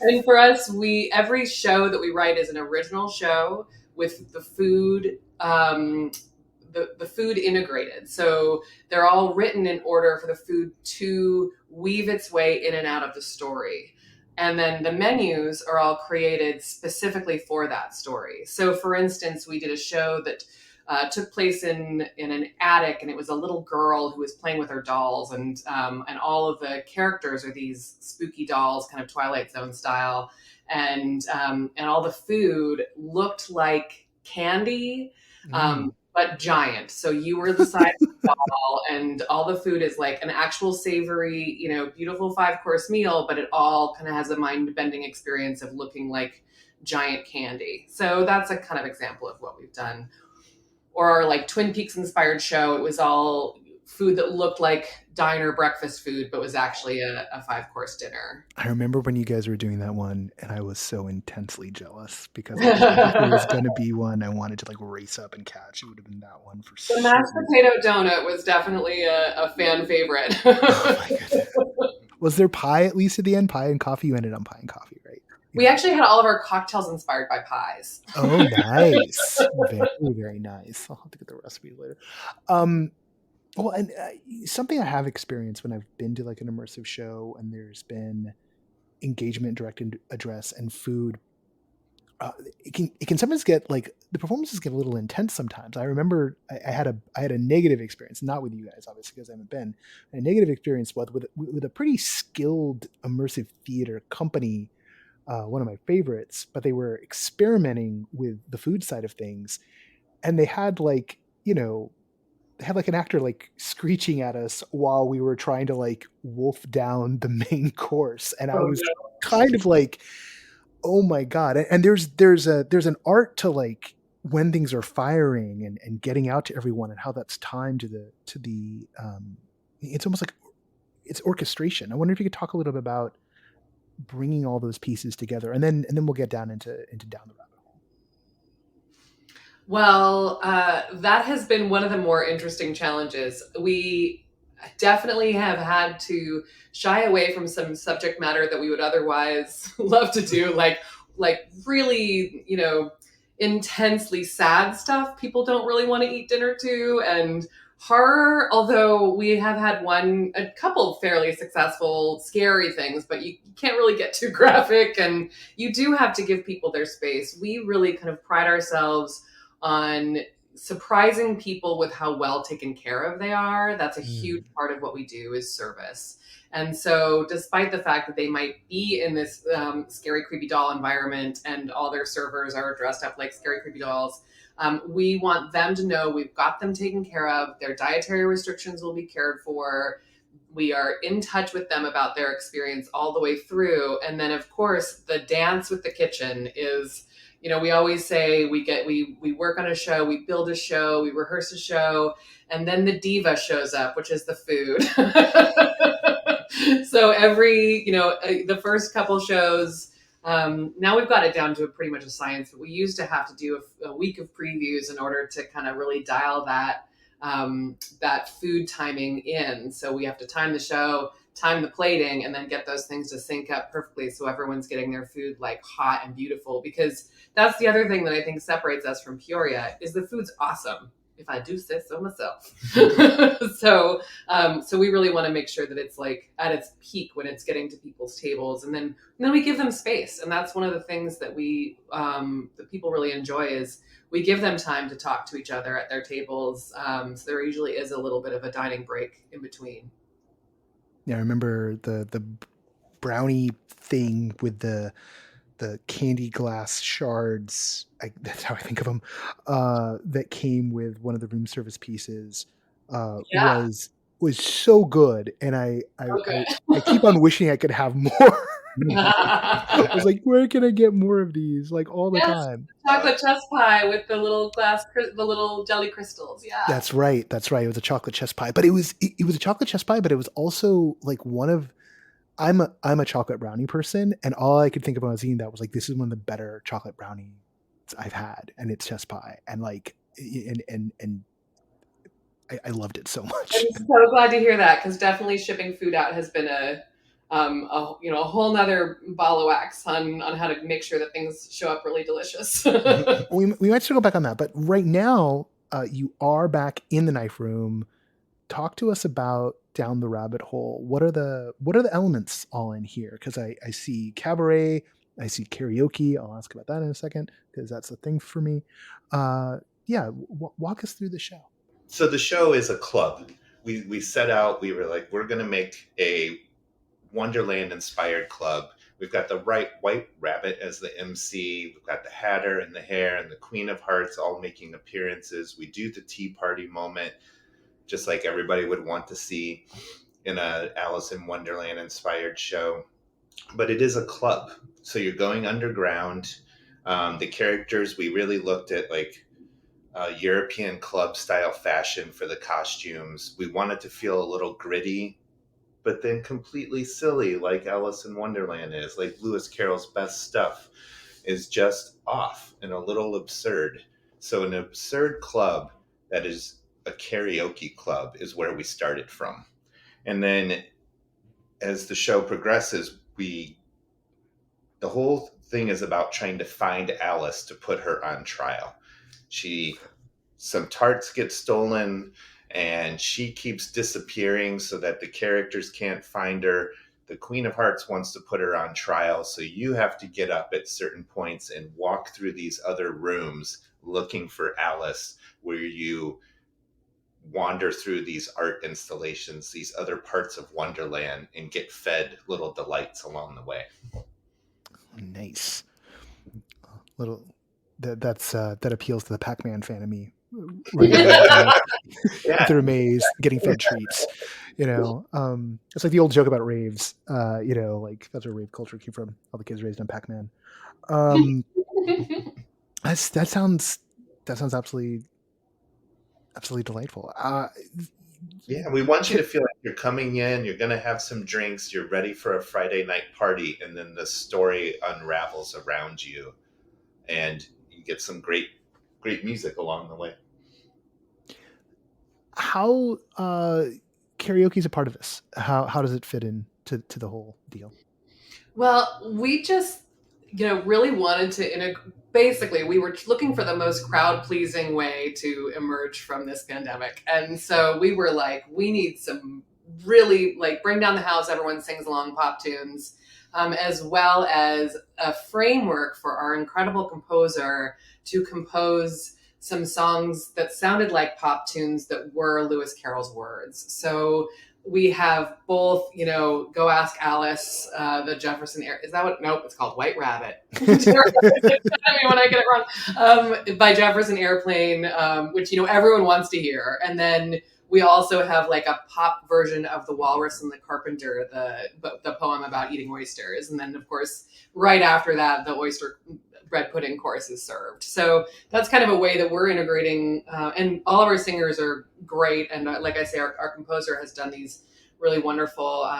And for us, every show that we write is an original show with the food, the food integrated. So they're all written in order for the food to weave its way in and out of the story. And then the menus are all created specifically for that story. So for instance, we did a show that took place in an attic, and it was a little girl who was playing with her dolls, and all of the characters are these spooky dolls, kind of Twilight Zone style, and all the food looked like candy, but giant. So you were the size of the doll, and all the food is like an actual savory, beautiful 5-course meal, but it all kind of has a mind-bending experience of looking like giant candy. So that's a kind of example of what we've done. Or our like Twin Peaks inspired show, it was all food that looked like diner breakfast food, but was actually a 5-course dinner. I remember when you guys were doing that one, and I was so intensely jealous, because if there was going to be one I wanted to like race up and catch, it would have been that one for sure. The mashed potato donut was definitely a fan favorite. Oh my goodness. Was there pie at least at the end? Pie and coffee? You ended on pie and coffee, right? We actually had all of our cocktails inspired by pies. Oh, nice. Very, very nice. I'll have to get the recipe later. Well, and something I have experienced when I've been to like an immersive show, and there's been engagement, direct address, and food, it can sometimes get like, the performances get a little intense sometimes. I remember I had a negative experience, not with you guys, obviously, because I haven't been. A negative experience with a pretty skilled immersive theater company, one of my favorites, but they were experimenting with the food side of things, and they had like, they had like an actor like screeching at us while we were trying to like wolf down the main course, and I was kind of like, oh my god. And there's an art to like when things are firing and getting out to everyone, and how that's timed to the it's almost like it's orchestration. I wonder if you could talk a little bit about bringing all those pieces together, and then we'll get down into down the rabbit hole. Well, that has been one of the more interesting challenges. We definitely have had to shy away from some subject matter that we would otherwise love to do, like really, intensely sad stuff people don't really want to eat dinner to, and Horror, although we have had a couple fairly successful scary things, but you can't really get too graphic, and you do have to give people their space. We really kind of pride ourselves on surprising people with how well taken care of they are. That's a huge part of what we do is service. And so despite the fact that they might be in this scary, creepy doll environment and all their servers are dressed up like scary, creepy dolls, we want them to know we've got them taken care of. Their dietary restrictions will be cared for. We are in touch with them about their experience all the way through. And then, of course, the dance with the kitchen is, we always say we work on a show, we build a show, we rehearse a show, and then the diva shows up, which is the food. So the first couple shows, now we've got it down to pretty much a science, but we used to have to do a week of previews in order to kind of really dial that food timing in. So we have to time the show, time the plating, and then get those things to sync up perfectly so everyone's getting their food like hot and beautiful. Because that's the other thing that I think separates us from Peoria is the food's awesome, if I do say so myself. So we really want to make sure that it's like at its peak when it's getting to people's tables, and then we give them space. And that's one of the things that that people really enjoy is we give them time to talk to each other at their tables. So there usually is a little bit of a dining break in between. Yeah, I remember the brownie thing with the candy glass shards. That's how I think of them. That came with one of the room service pieces. Was so good, and I keep on wishing I could have more. I was like, where can I get more of these? Like all the time. Chocolate chess pie with the little the little jelly crystals. Yeah. That's right. It was a chocolate chess pie, but it was a chocolate chess pie, but it was also like one of. I'm a chocolate brownie person, and all I could think of when I was eating that was like, this is one of the better chocolate brownies I've had, and it's chess pie, and like, and I loved it so much. I'm so glad to hear that, because definitely shipping food out has been a whole nother ball of wax on how to make sure that things show up really delicious. we might still go back on that, but right now you are back in the knife room. Talk to us about Down the Rabbit Hole. What are the elements all in here? Because I see cabaret, I see karaoke. I'll ask about that in a second because that's the thing for me. Walk us through the show. So the show is a club. We set out. We were like, we're going to make a Wonderland inspired club. We've got the White Rabbit as the MC. We've got the Hatter and the Hare and the Queen of Hearts all making appearances. We do the tea party moment, just like everybody would want to see in a Alice in Wonderland inspired show. But it is a club. So you're going underground. The characters, we really looked at like European club style fashion for the costumes. We wanted to feel a little gritty, but then completely silly like Alice in Wonderland is. Like Lewis Carroll's best stuff is just off and a little absurd. So an absurd club that is a karaoke club is where we started from. And then as the show progresses, the whole thing is about trying to find Alice to put her on trial. Some tarts get stolen and she keeps disappearing so that the characters can't find her. The Queen of Hearts wants to put her on trial, so you have to get up at certain points and walk through these other rooms looking for Alice, where you wander through these art installations, these other parts of Wonderland, and get fed little delights along the way. Nice. That appeals to the Pac-Man fan of me. Through a maze, getting fed treats. It's like the old joke about raves. Like that's where rave culture came from. All the kids raised on Pac-Man. That sounds absolutely delightful. We want you to feel like you're coming in, you're going to have some drinks, you're ready for a Friday night party, and then the story unravels around you, and you get some great music along the way. How karaoke is a part of this? How does it fit in to the whole deal? Well, we just really wanted to basically, we were looking for the most crowd-pleasing way to emerge from this pandemic. And so we were like, we need some really, like, bring down the house, everyone sings along pop tunes, as well as a framework for our incredible composer to compose some songs that sounded like pop tunes that were Lewis Carroll's words. So we have both, Go Ask Alice, the Jefferson Air. Is that what? Nope, it's called White Rabbit. I mean, when I get it wrong, by Jefferson Airplane, which, everyone wants to hear. And then we also have like a pop version of The Walrus and the Carpenter, the poem about eating oysters. And then, of course, right after that, the oyster bread pudding course is served. So that's kind of a way that we're integrating, and all of our singers are great. And like I say, our composer has done these really wonderful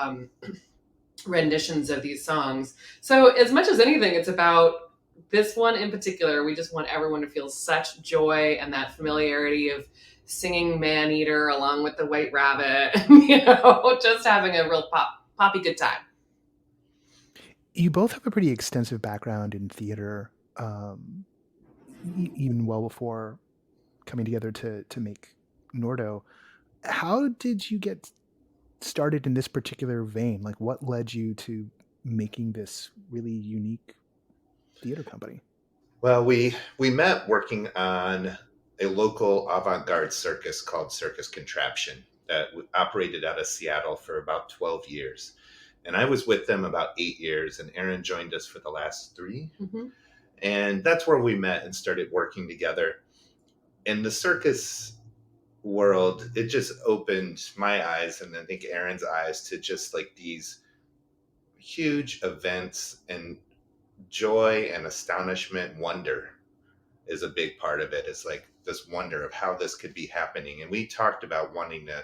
renditions of these songs. So as much as anything, it's about this one in particular. We just want everyone to feel such joy and that familiarity of singing Man-Eater along with the White Rabbit, just having a real poppy good time. You both have a pretty extensive background in theater, even well before coming together to make Nordo. How did you get started in this particular vein? Like, what led you to making this really unique theater company? Well, we met working on a local avant-garde circus called Circus Contraption that operated out of Seattle for about 12 years. And I was with them about 8 years, and Erin joined us for the last 3. Mm-hmm. And that's where we met and started working together. In the circus world, it just opened my eyes, and I think Erin's eyes, to just like these huge events, and joy and astonishment, wonder is a big part of it. It's like this wonder of how this could be happening. And we talked about wanting to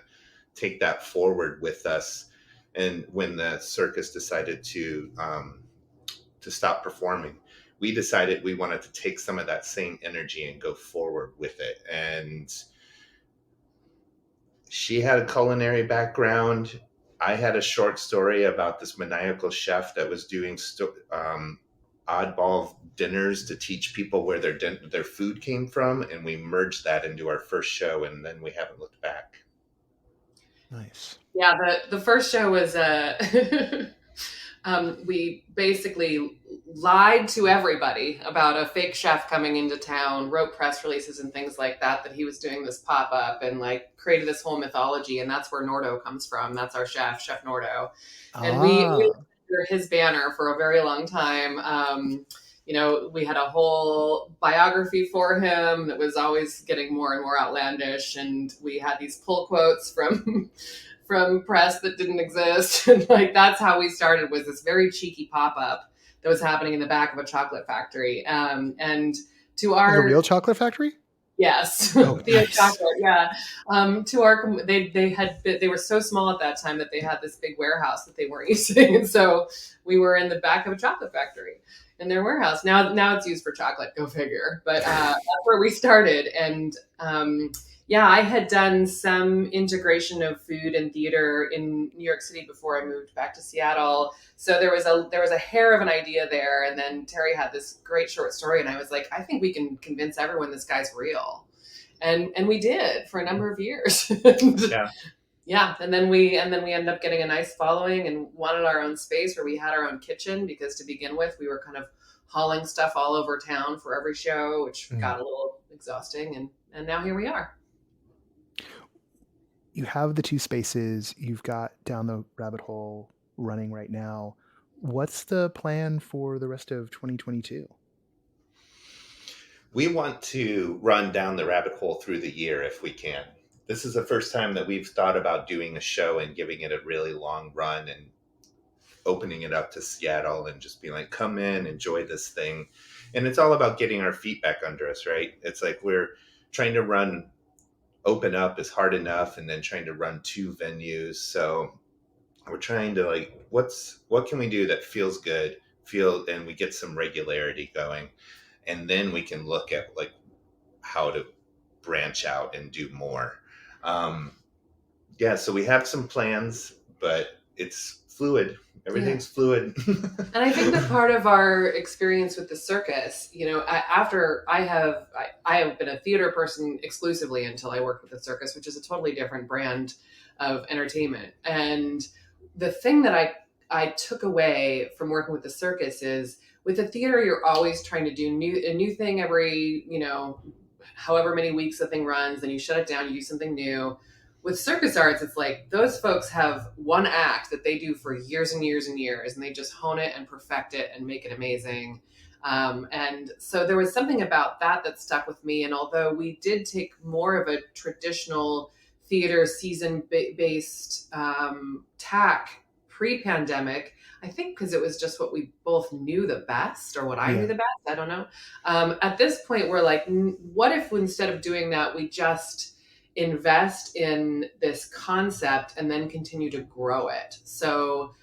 take that forward with us. And when the circus decided to stop performing, we decided we wanted to take some of that same energy and go forward with it. And she had a culinary background. I had a short story about this maniacal chef that was doing oddball dinners to teach people where their food came from, and we merged that into our first show, and then we haven't looked back. Nice. Yeah, the first show was we basically lied to everybody about a fake chef coming into town, wrote press releases and things like that he was doing this pop-up, and like created this whole mythology. And that's where Nordo comes from. That's our chef Nordo. And we were his banner for a very long time. We had a whole biography for him that was always getting more and more outlandish. And we had these pull quotes from press that didn't exist. And like, that's how we started, was this very cheeky pop-up that was happening in the back of a chocolate factory. And to our... Like a real chocolate factory? Yes. Oh, nice. Chocolate, yeah. To our, they were so small at that time that they had this big warehouse that they weren't using. And so we were in the back of a chocolate factory in their warehouse. Now it's used for chocolate, go figure. But that's where we started. And I had done some integration of food and theater in New York City before I moved back to Seattle. So there was a hair of an idea there. And then Terry had this great short story, and I was like, I think we can convince everyone this guy's real. And we did for a number of years. Yeah. And then we ended up getting a nice following and wanted our own space where we had our own kitchen, because to begin with, we were kind of hauling stuff all over town for every show, which got a little exhausting. And now here we are. You have the 2 spaces. You've got Down the Rabbit Hole running right now. What's the plan for the rest of 2022? We want to run Down the Rabbit Hole through the year if we can. This is the first time that we've thought about doing a show and giving it a really long run and opening it up to Seattle and just being like, come in, enjoy this thing. And it's all about getting our feet back under us, right? It's like we're trying to open up is hard enough, and then trying to run 2 venues. So we're trying to like, what can we do that feels good, and we get some regularity going, and then we can look at like how to branch out and do more. So we have some plans, but it's fluid. Everything's fluid. And I think that part of our experience with the circus, after I have been a theater person exclusively until I worked with the circus, which is a totally different brand of entertainment. And the thing that I took away from working with the circus is, with the theater, you're always trying to do a new thing every, however many weeks the thing runs, then you shut it down, you do something new. With circus arts, it's like those folks have one act that they do for years and years and years, and they just hone it and perfect it and make it amazing. And so there was something about that stuck with me. And although we did take more of a traditional theater season-based tack pre-pandemic, I think because it was just what we both knew the best, or what I knew the best, I don't know. At this point, we're like, what if instead of doing that, we just invest in this concept and then continue to grow it? So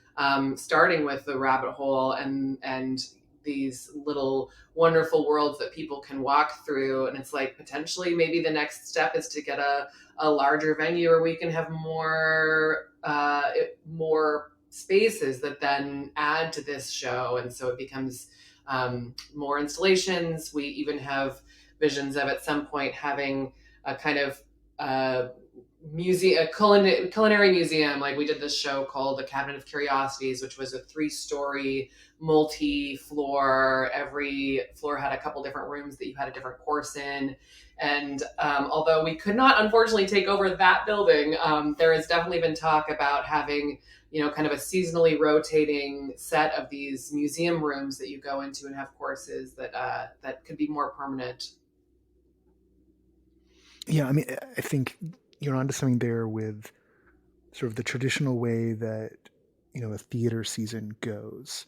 starting with the rabbit hole and these little wonderful worlds that people can walk through. And it's like, potentially maybe the next step is to get a larger venue where we can have more spaces that then add to this show. And so it becomes more installations. We even have visions of at some point having a kind of culinary museum. Like, we did this show called The Cabinet of Curiosities, which was a 3-story multi-floor. Every floor had a couple different rooms that you had a different course in. And although we could not unfortunately take over that building, there has definitely been talk about having, kind of a seasonally rotating set of these museum rooms that you go into and have courses that could be more permanent. Yeah, I mean, I think you're onto something there with sort of the traditional way that, a theater season goes.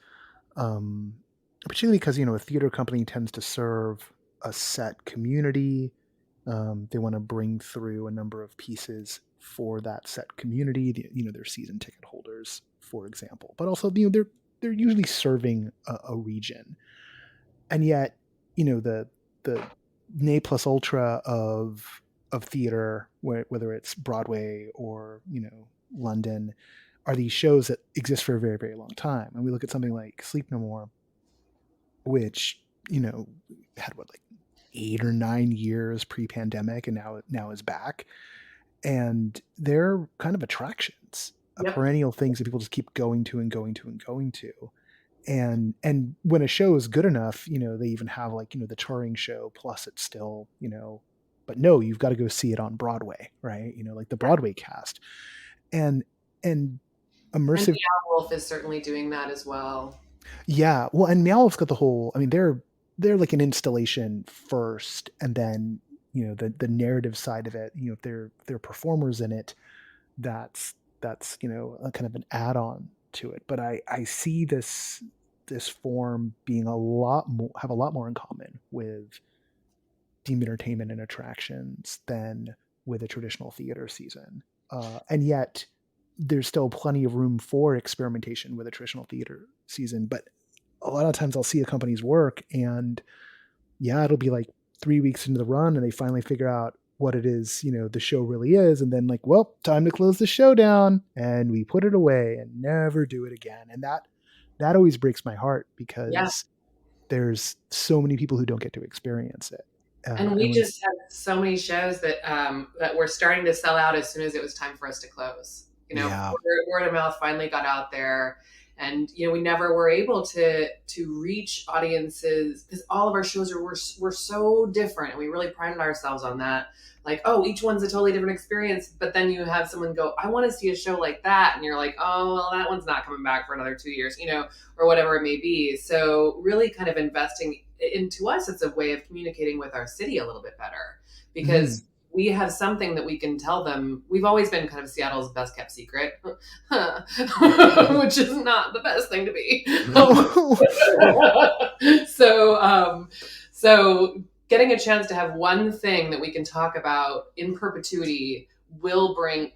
Particularly because, a theater company tends to serve a set community. They want to bring through a number of pieces for that set community, their season ticket holders, for example. But also, they're usually serving a region. And yet, the ne plus ultra of theater, whether it's Broadway or, London, are these shows that exist for a very, very long time. And we look at something like Sleep No More, which, had 8 or 9 years pre-pandemic, and now is back. And they're kind of attractions, perennial things that people just keep going to and going to and going to. And when a show is good enough, they even have the touring show, plus it's still, but no, you've got to go see it on Broadway, right? The Broadway cast. And Immersive. And Meow Wolf is certainly doing that as well. Yeah. Well, and Meow Wolf's got the whole, they're like an installation first, and then, the narrative side of it, if they're performers in it, that's, a kind of an add-on to it. But I see this form being have a lot more in common with themed entertainment and attractions than with a traditional theater season. And yet there's still plenty of room for experimentation with a traditional theater season. But a lot of times I'll see a company's work, and it'll be 3 weeks into the run, and they finally figure out what it is, the show really is. And then well, time to close the show down, and we put it away and never do it again. And that always breaks my heart, because there's so many people who don't get to experience it. And we just had so many shows that were starting to sell out as soon as it was time for us to close. Word of mouth finally got out there, and we never were able to reach audiences, because all of our shows were so different, and we really prided ourselves on that. Each one's a totally different experience. But then you have someone go, I want to see a show like that, and you're like, oh, well, that one's not coming back for another 2 years, or whatever it may be. So really kind of investing into us, it's a way of communicating with our city a little bit better, because we have something that we can tell them. We've always been kind of Seattle's best kept secret, which is not the best thing to be. So getting a chance to have one thing that we can talk about in perpetuity will bring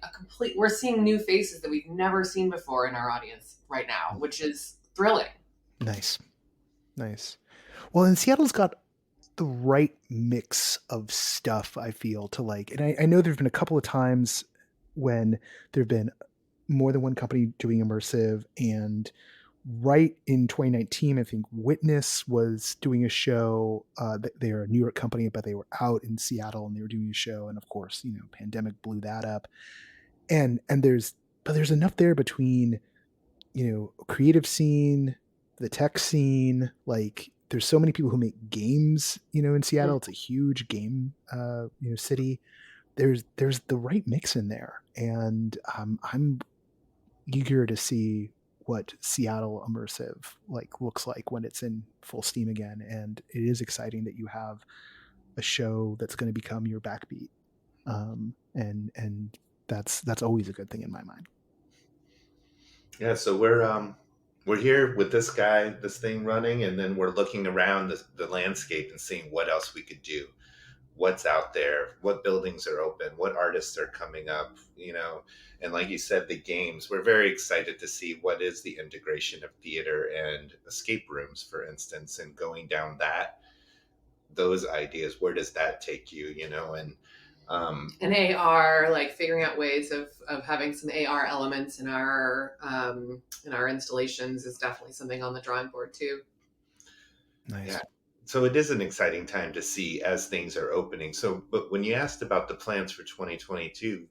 we're seeing new faces that we've never seen before in our audience right now, which is thrilling. Nice. Well, and Seattle's got the right mix of stuff, I feel, to and I know there've been a couple of times when there've been more than one company doing immersive, and right in 2019, I think Witness was doing a show. They're a New York company, but they were out in Seattle and they were doing a show. And of course, pandemic blew that up. And there's enough there between, creative scene, the tech scene. Like, there's so many people who make games, in Seattle. It's a huge game, city. There's the right mix in there, and I'm eager to see what Seattle immersive looks like when it's in full steam again. And it is exciting that you have a show that's going to become your backbeat, and that's always a good thing in my mind. Yeah, so we're here with this thing running, and then we're looking around the landscape and seeing what else we could do, what's out there, what buildings are open, what artists are coming up, and like you said, the games. We're very excited to see what is the integration of theater and escape rooms, for instance, and going down those ideas. Where does that take you, and AR, like figuring out ways of having some AR elements in our installations is definitely something on the drawing board too. Nice. Yeah. So it is an exciting time to see as things are opening. But when you asked about the plans for 2022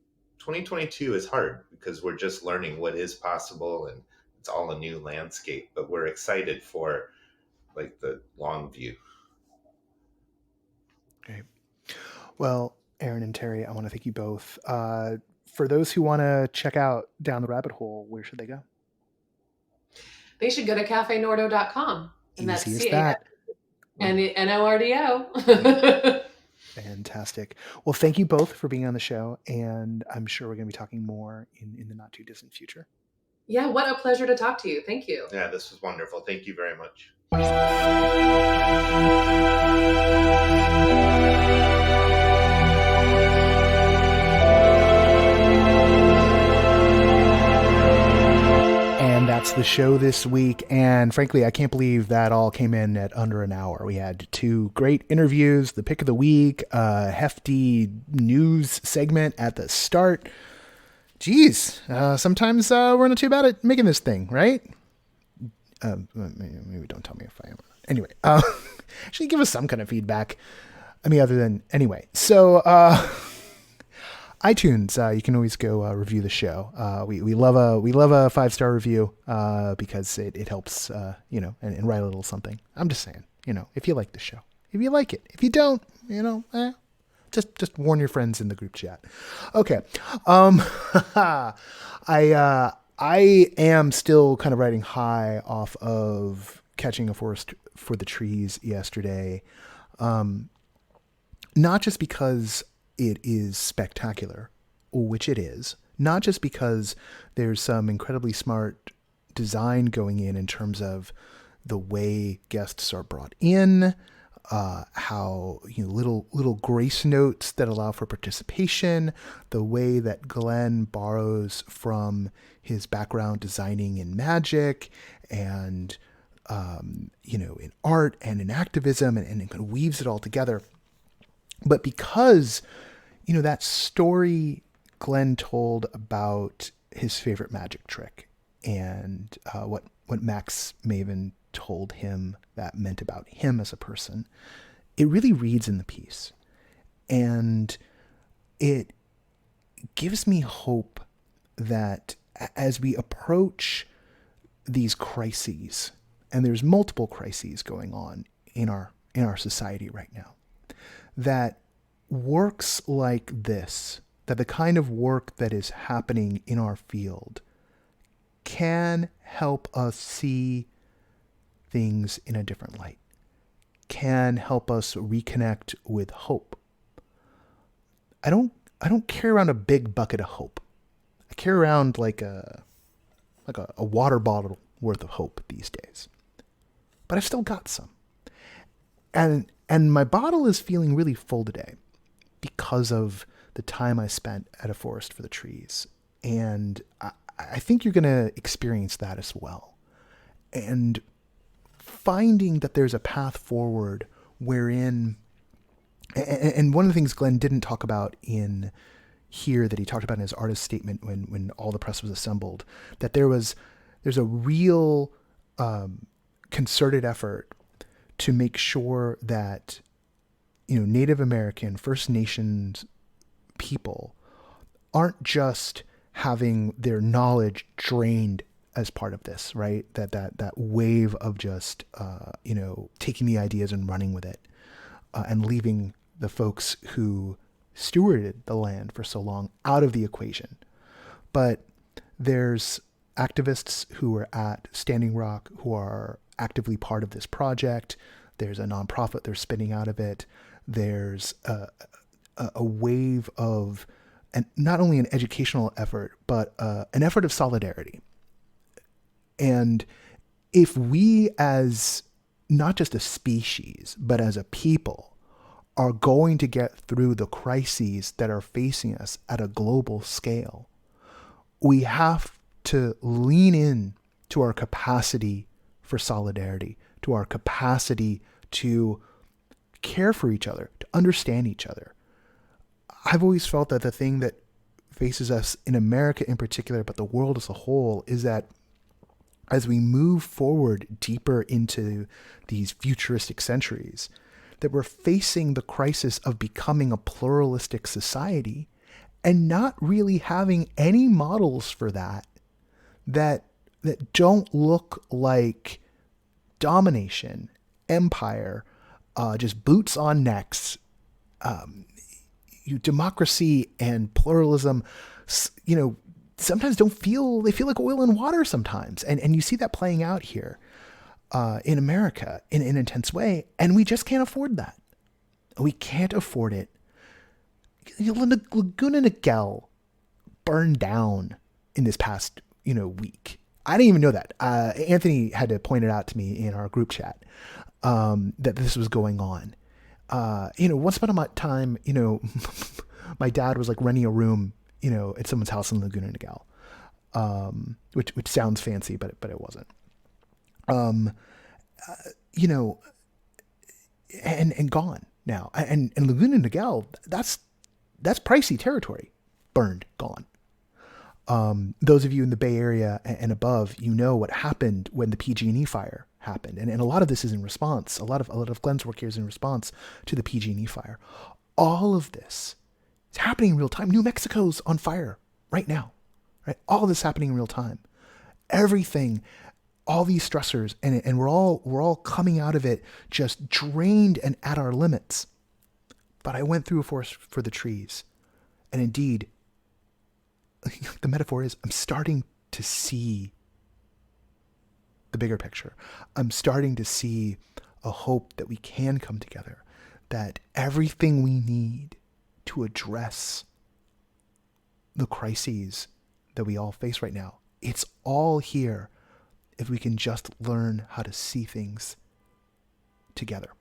is hard because we're just learning what is possible, and it's all a new landscape, but we're excited for the long view. Okay. Well, Erin and Terry, I want to thank you both. For those who want to check out Down the Rabbit Hole, where should they go? They should go to cafenordo.com. And that's that. And the NORDO. Fantastic. Well, thank you both for being on the show, and I'm sure we're going to be talking more in the not too distant future. Yeah, what a pleasure to talk to you. Thank you. Yeah, this was wonderful. Thank you very much. And that's the show this week. And frankly, I can't believe that all came in at under an hour. We had 2 great interviews, the pick of the week, a hefty news segment at the start. Geez, sometimes we're not too bad at making this thing, right? Maybe don't tell me if I am. Anyway, actually give us some kind of feedback. Anyway. So, iTunes, you can always go review the show. We love a 5-star review because it helps, and write a little something. I'm just saying, if you like the show, if you like it, if you don't, just warn your friends in the group chat. Okay. I am still kind of riding high off of catching a forest for the trees yesterday. Not just because it is spectacular, which it is, not just because there's some incredibly smart design going in terms of the way guests are brought in, how little grace notes that allow for participation, the way that Glenn borrows from his background designing in magic and in art and in activism, and kind of weaves it all together. But because that story Glenn told about his favorite magic trick and what Max Maven told him that meant about him as a person, it really reads in the piece. And it gives me hope that as we approach these crises, and there's multiple crises going on in our society right now, that works like this, that the kind of work that is happening in our field can help us see things in a different light, can help us reconnect with hope. I don't carry around a big bucket of hope. I carry around like a water bottle worth of hope these days. But I've still got some. And my bottle is feeling really full today because of the time I spent at a forest for the trees. And I think you're going to experience that as well. And finding that there's a path forward wherein, and one of the things Glenn didn't talk about in here that he talked about in his artist statement when all the press was assembled, that there's a real concerted effort to make sure that, Native American, First Nations people aren't just having their knowledge drained as part of this, right? That wave of just, taking the ideas and running with it, and leaving the folks who stewarded the land for so long out of the equation. But there's activists who are at Standing Rock who are actively part of this project. There's a nonprofit they're spinning out of it. There's a wave of, and not only an educational effort, but an effort of solidarity. And if we, as not just a species, but as a people, are going to get through the crises that are facing us at a global scale, we have to lean in to our capacity for solidarity, to our capacity to care for each other, to understand each other. I've always felt that the thing that faces us in America in particular, but the world as a whole, is that as we move forward deeper into these futuristic centuries, that we're facing the crisis of becoming a pluralistic society and not really having any models for that don't look like domination, empire, just boots on necks. Democracy and pluralism, sometimes they feel like oil and water sometimes. And you see that playing out here in America in an intense way. And we just can't afford that. We can't afford it. Laguna Niguel burned down in this past, week. I didn't even know that. Anthony had to point it out to me in our group chat that this was going on. Once upon a time, my dad was like renting a room, at someone's house in Laguna Niguel, which sounds fancy, but it wasn't. And gone now. And Laguna Niguel, that's pricey territory. Burned, gone. Those of you in the Bay Area and above, what happened when the PG&E fire happened. And a lot of this is in response. A lot of Glenn's work here is in response to the PG&E fire. All of this is happening in real time. New Mexico's on fire right now, right? All of this happening in real time. Everything, all these stressors, and we're all coming out of it just drained and at our limits. But I went through a forest for the trees. And indeed, the metaphor is I'm starting to see the bigger picture. I'm starting to see a hope that we can come together, that everything we need to address the crises that we all face right now, it's all here if we can just learn how to see things together.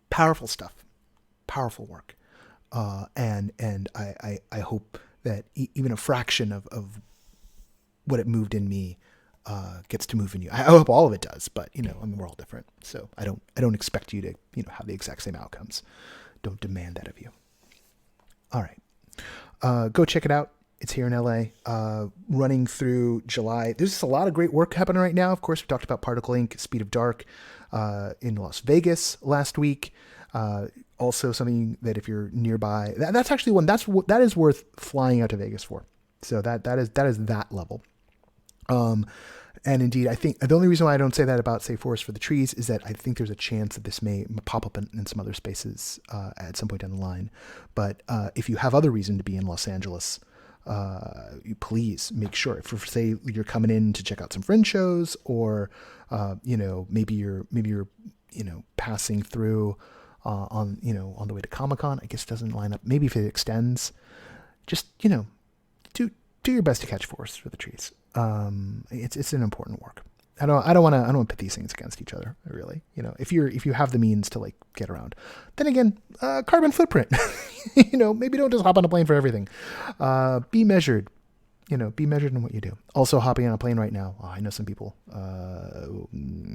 Powerful stuff, powerful work. And I hope that even a fraction of what it moved in me gets to move in you. I hope all of it does, but we're all different. So I don't expect you to have the exact same outcomes. Don't demand that of you. All right, go check it out. It's here in LA, running through July. There's just a lot of great work happening right now. Of course, we talked about Particle Ink, Speed of Dark, in Las Vegas last week. Also something that if you're nearby, that's actually one that is worth flying out to Vegas for. So that is that level. And indeed, I think the only reason why I don't say that about, say, Forest for the Trees is that I think there's a chance that this may pop up in some other spaces at some point down the line. But if you have other reason to be in Los Angeles, please make sure. If, say, you're coming in to check out some Fringe shows, or maybe you're passing through on the way to Comic-Con. I guess it doesn't line up. Maybe if it extends, just do your best to catch Forest for the Trees. It's an important work. I don't want to pit these things against each other, really. If you have the means to get around, then again, carbon footprint. Maybe don't just hop on a plane for everything. Be measured. Be measured in what you do. Also, hopping on a plane right now. I know some people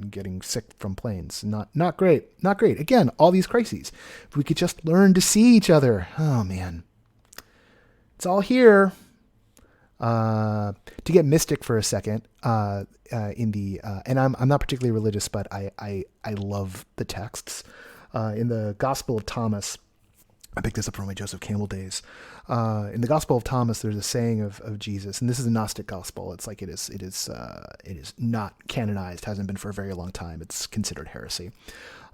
getting sick from planes. Not great. Not great. Again, all these crises. If we could just learn to see each other. Oh man, It's all here. To get mystic for a second, in the and I'm not particularly religious, but I love the texts in the Gospel of Thomas. I picked this up from my Joseph Campbell days. In the Gospel of Thomas, there's a saying of Jesus, and this is a Gnostic gospel. It's like it is not canonized, hasn't been for a very long time. It's considered heresy.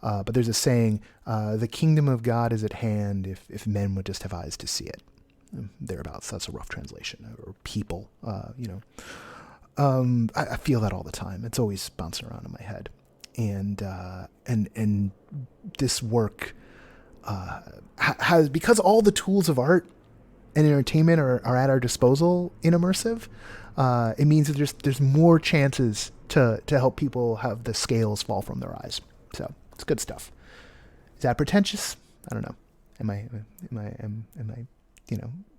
But there's a saying, the kingdom of God is at hand if men would just have eyes to see it. Thereabouts. That's a rough translation. Or people, I feel that all the time. It's always bouncing around in my head. And this work has, because all the tools of art and entertainment are at our disposal in Immersive, it means that there's more chances to help people have the scales fall from their eyes. So it's good stuff. Is that pretentious? I don't know. Am I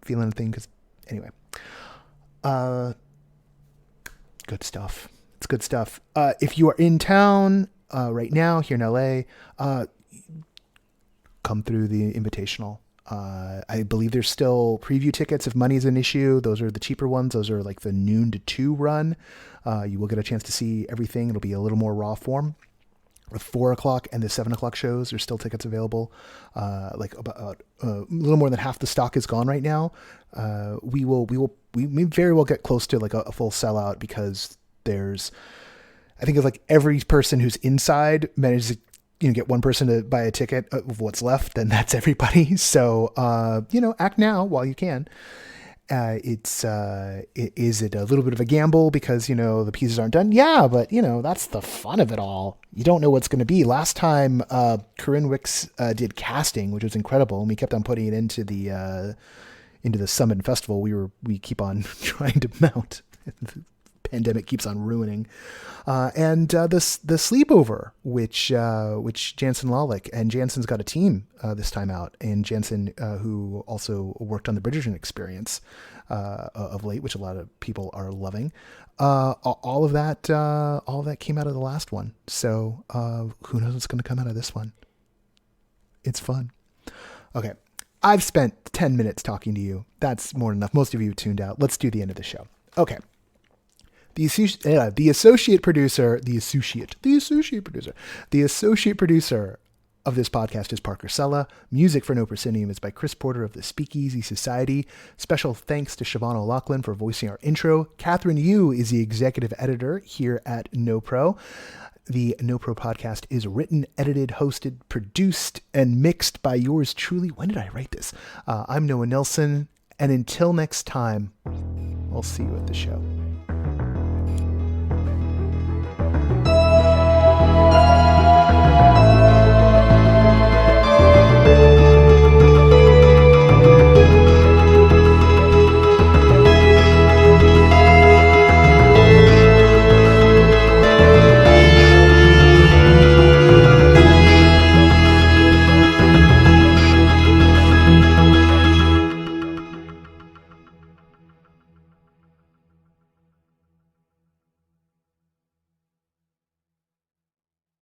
feeling anything? Because anyway, good stuff. It's good stuff. If you are in town right now here in LA, come through the Invitational. I believe there's still preview tickets if money is an issue. Those are the cheaper ones. Those are like the noon to 2 run. You will get a chance to see everything. It'll be a little more raw form. The 4 o'clock and the 7 o'clock shows, there's still tickets available. Like about a little more than half the stock is gone right now. We may very well get close to like a full sellout, because I think it's like every person who's inside manages to get one person to buy a ticket of what's left, then that's everybody. So, act now while you can. Is it a little bit of a gamble because, the pieces aren't done? Yeah, but that's the fun of it all. You don't know what's going to be. Last time, Corinne Wicks did casting, which was incredible. And we kept on putting it into the Summit and Festival. We keep on trying to mount. Pandemic keeps on ruining. And the sleepover, which Jansen Lawlick, and Jansen's got a team this time out, and Jansen, who also worked on the Bridgerton experience of late, which a lot of people are loving. All of that came out of the last one. So who knows what's going to come out of this one? It's fun. Okay, I've spent 10 minutes talking to you. That's more than enough. Most of you tuned out. Let's do the end of the show. Okay. The associate producer of this podcast is Parker Sella. Music for No Proscenium is by Chris Porter of the Speakeasy Society. Special thanks to Siobhan O'Loughlin for voicing our intro. Catherine Yu is the executive editor here at NoPro. The NoPro podcast is written, edited, hosted, produced, and mixed by yours truly. When did I write this? I'm Noah Nelson, and until next time, I'll see you at the show.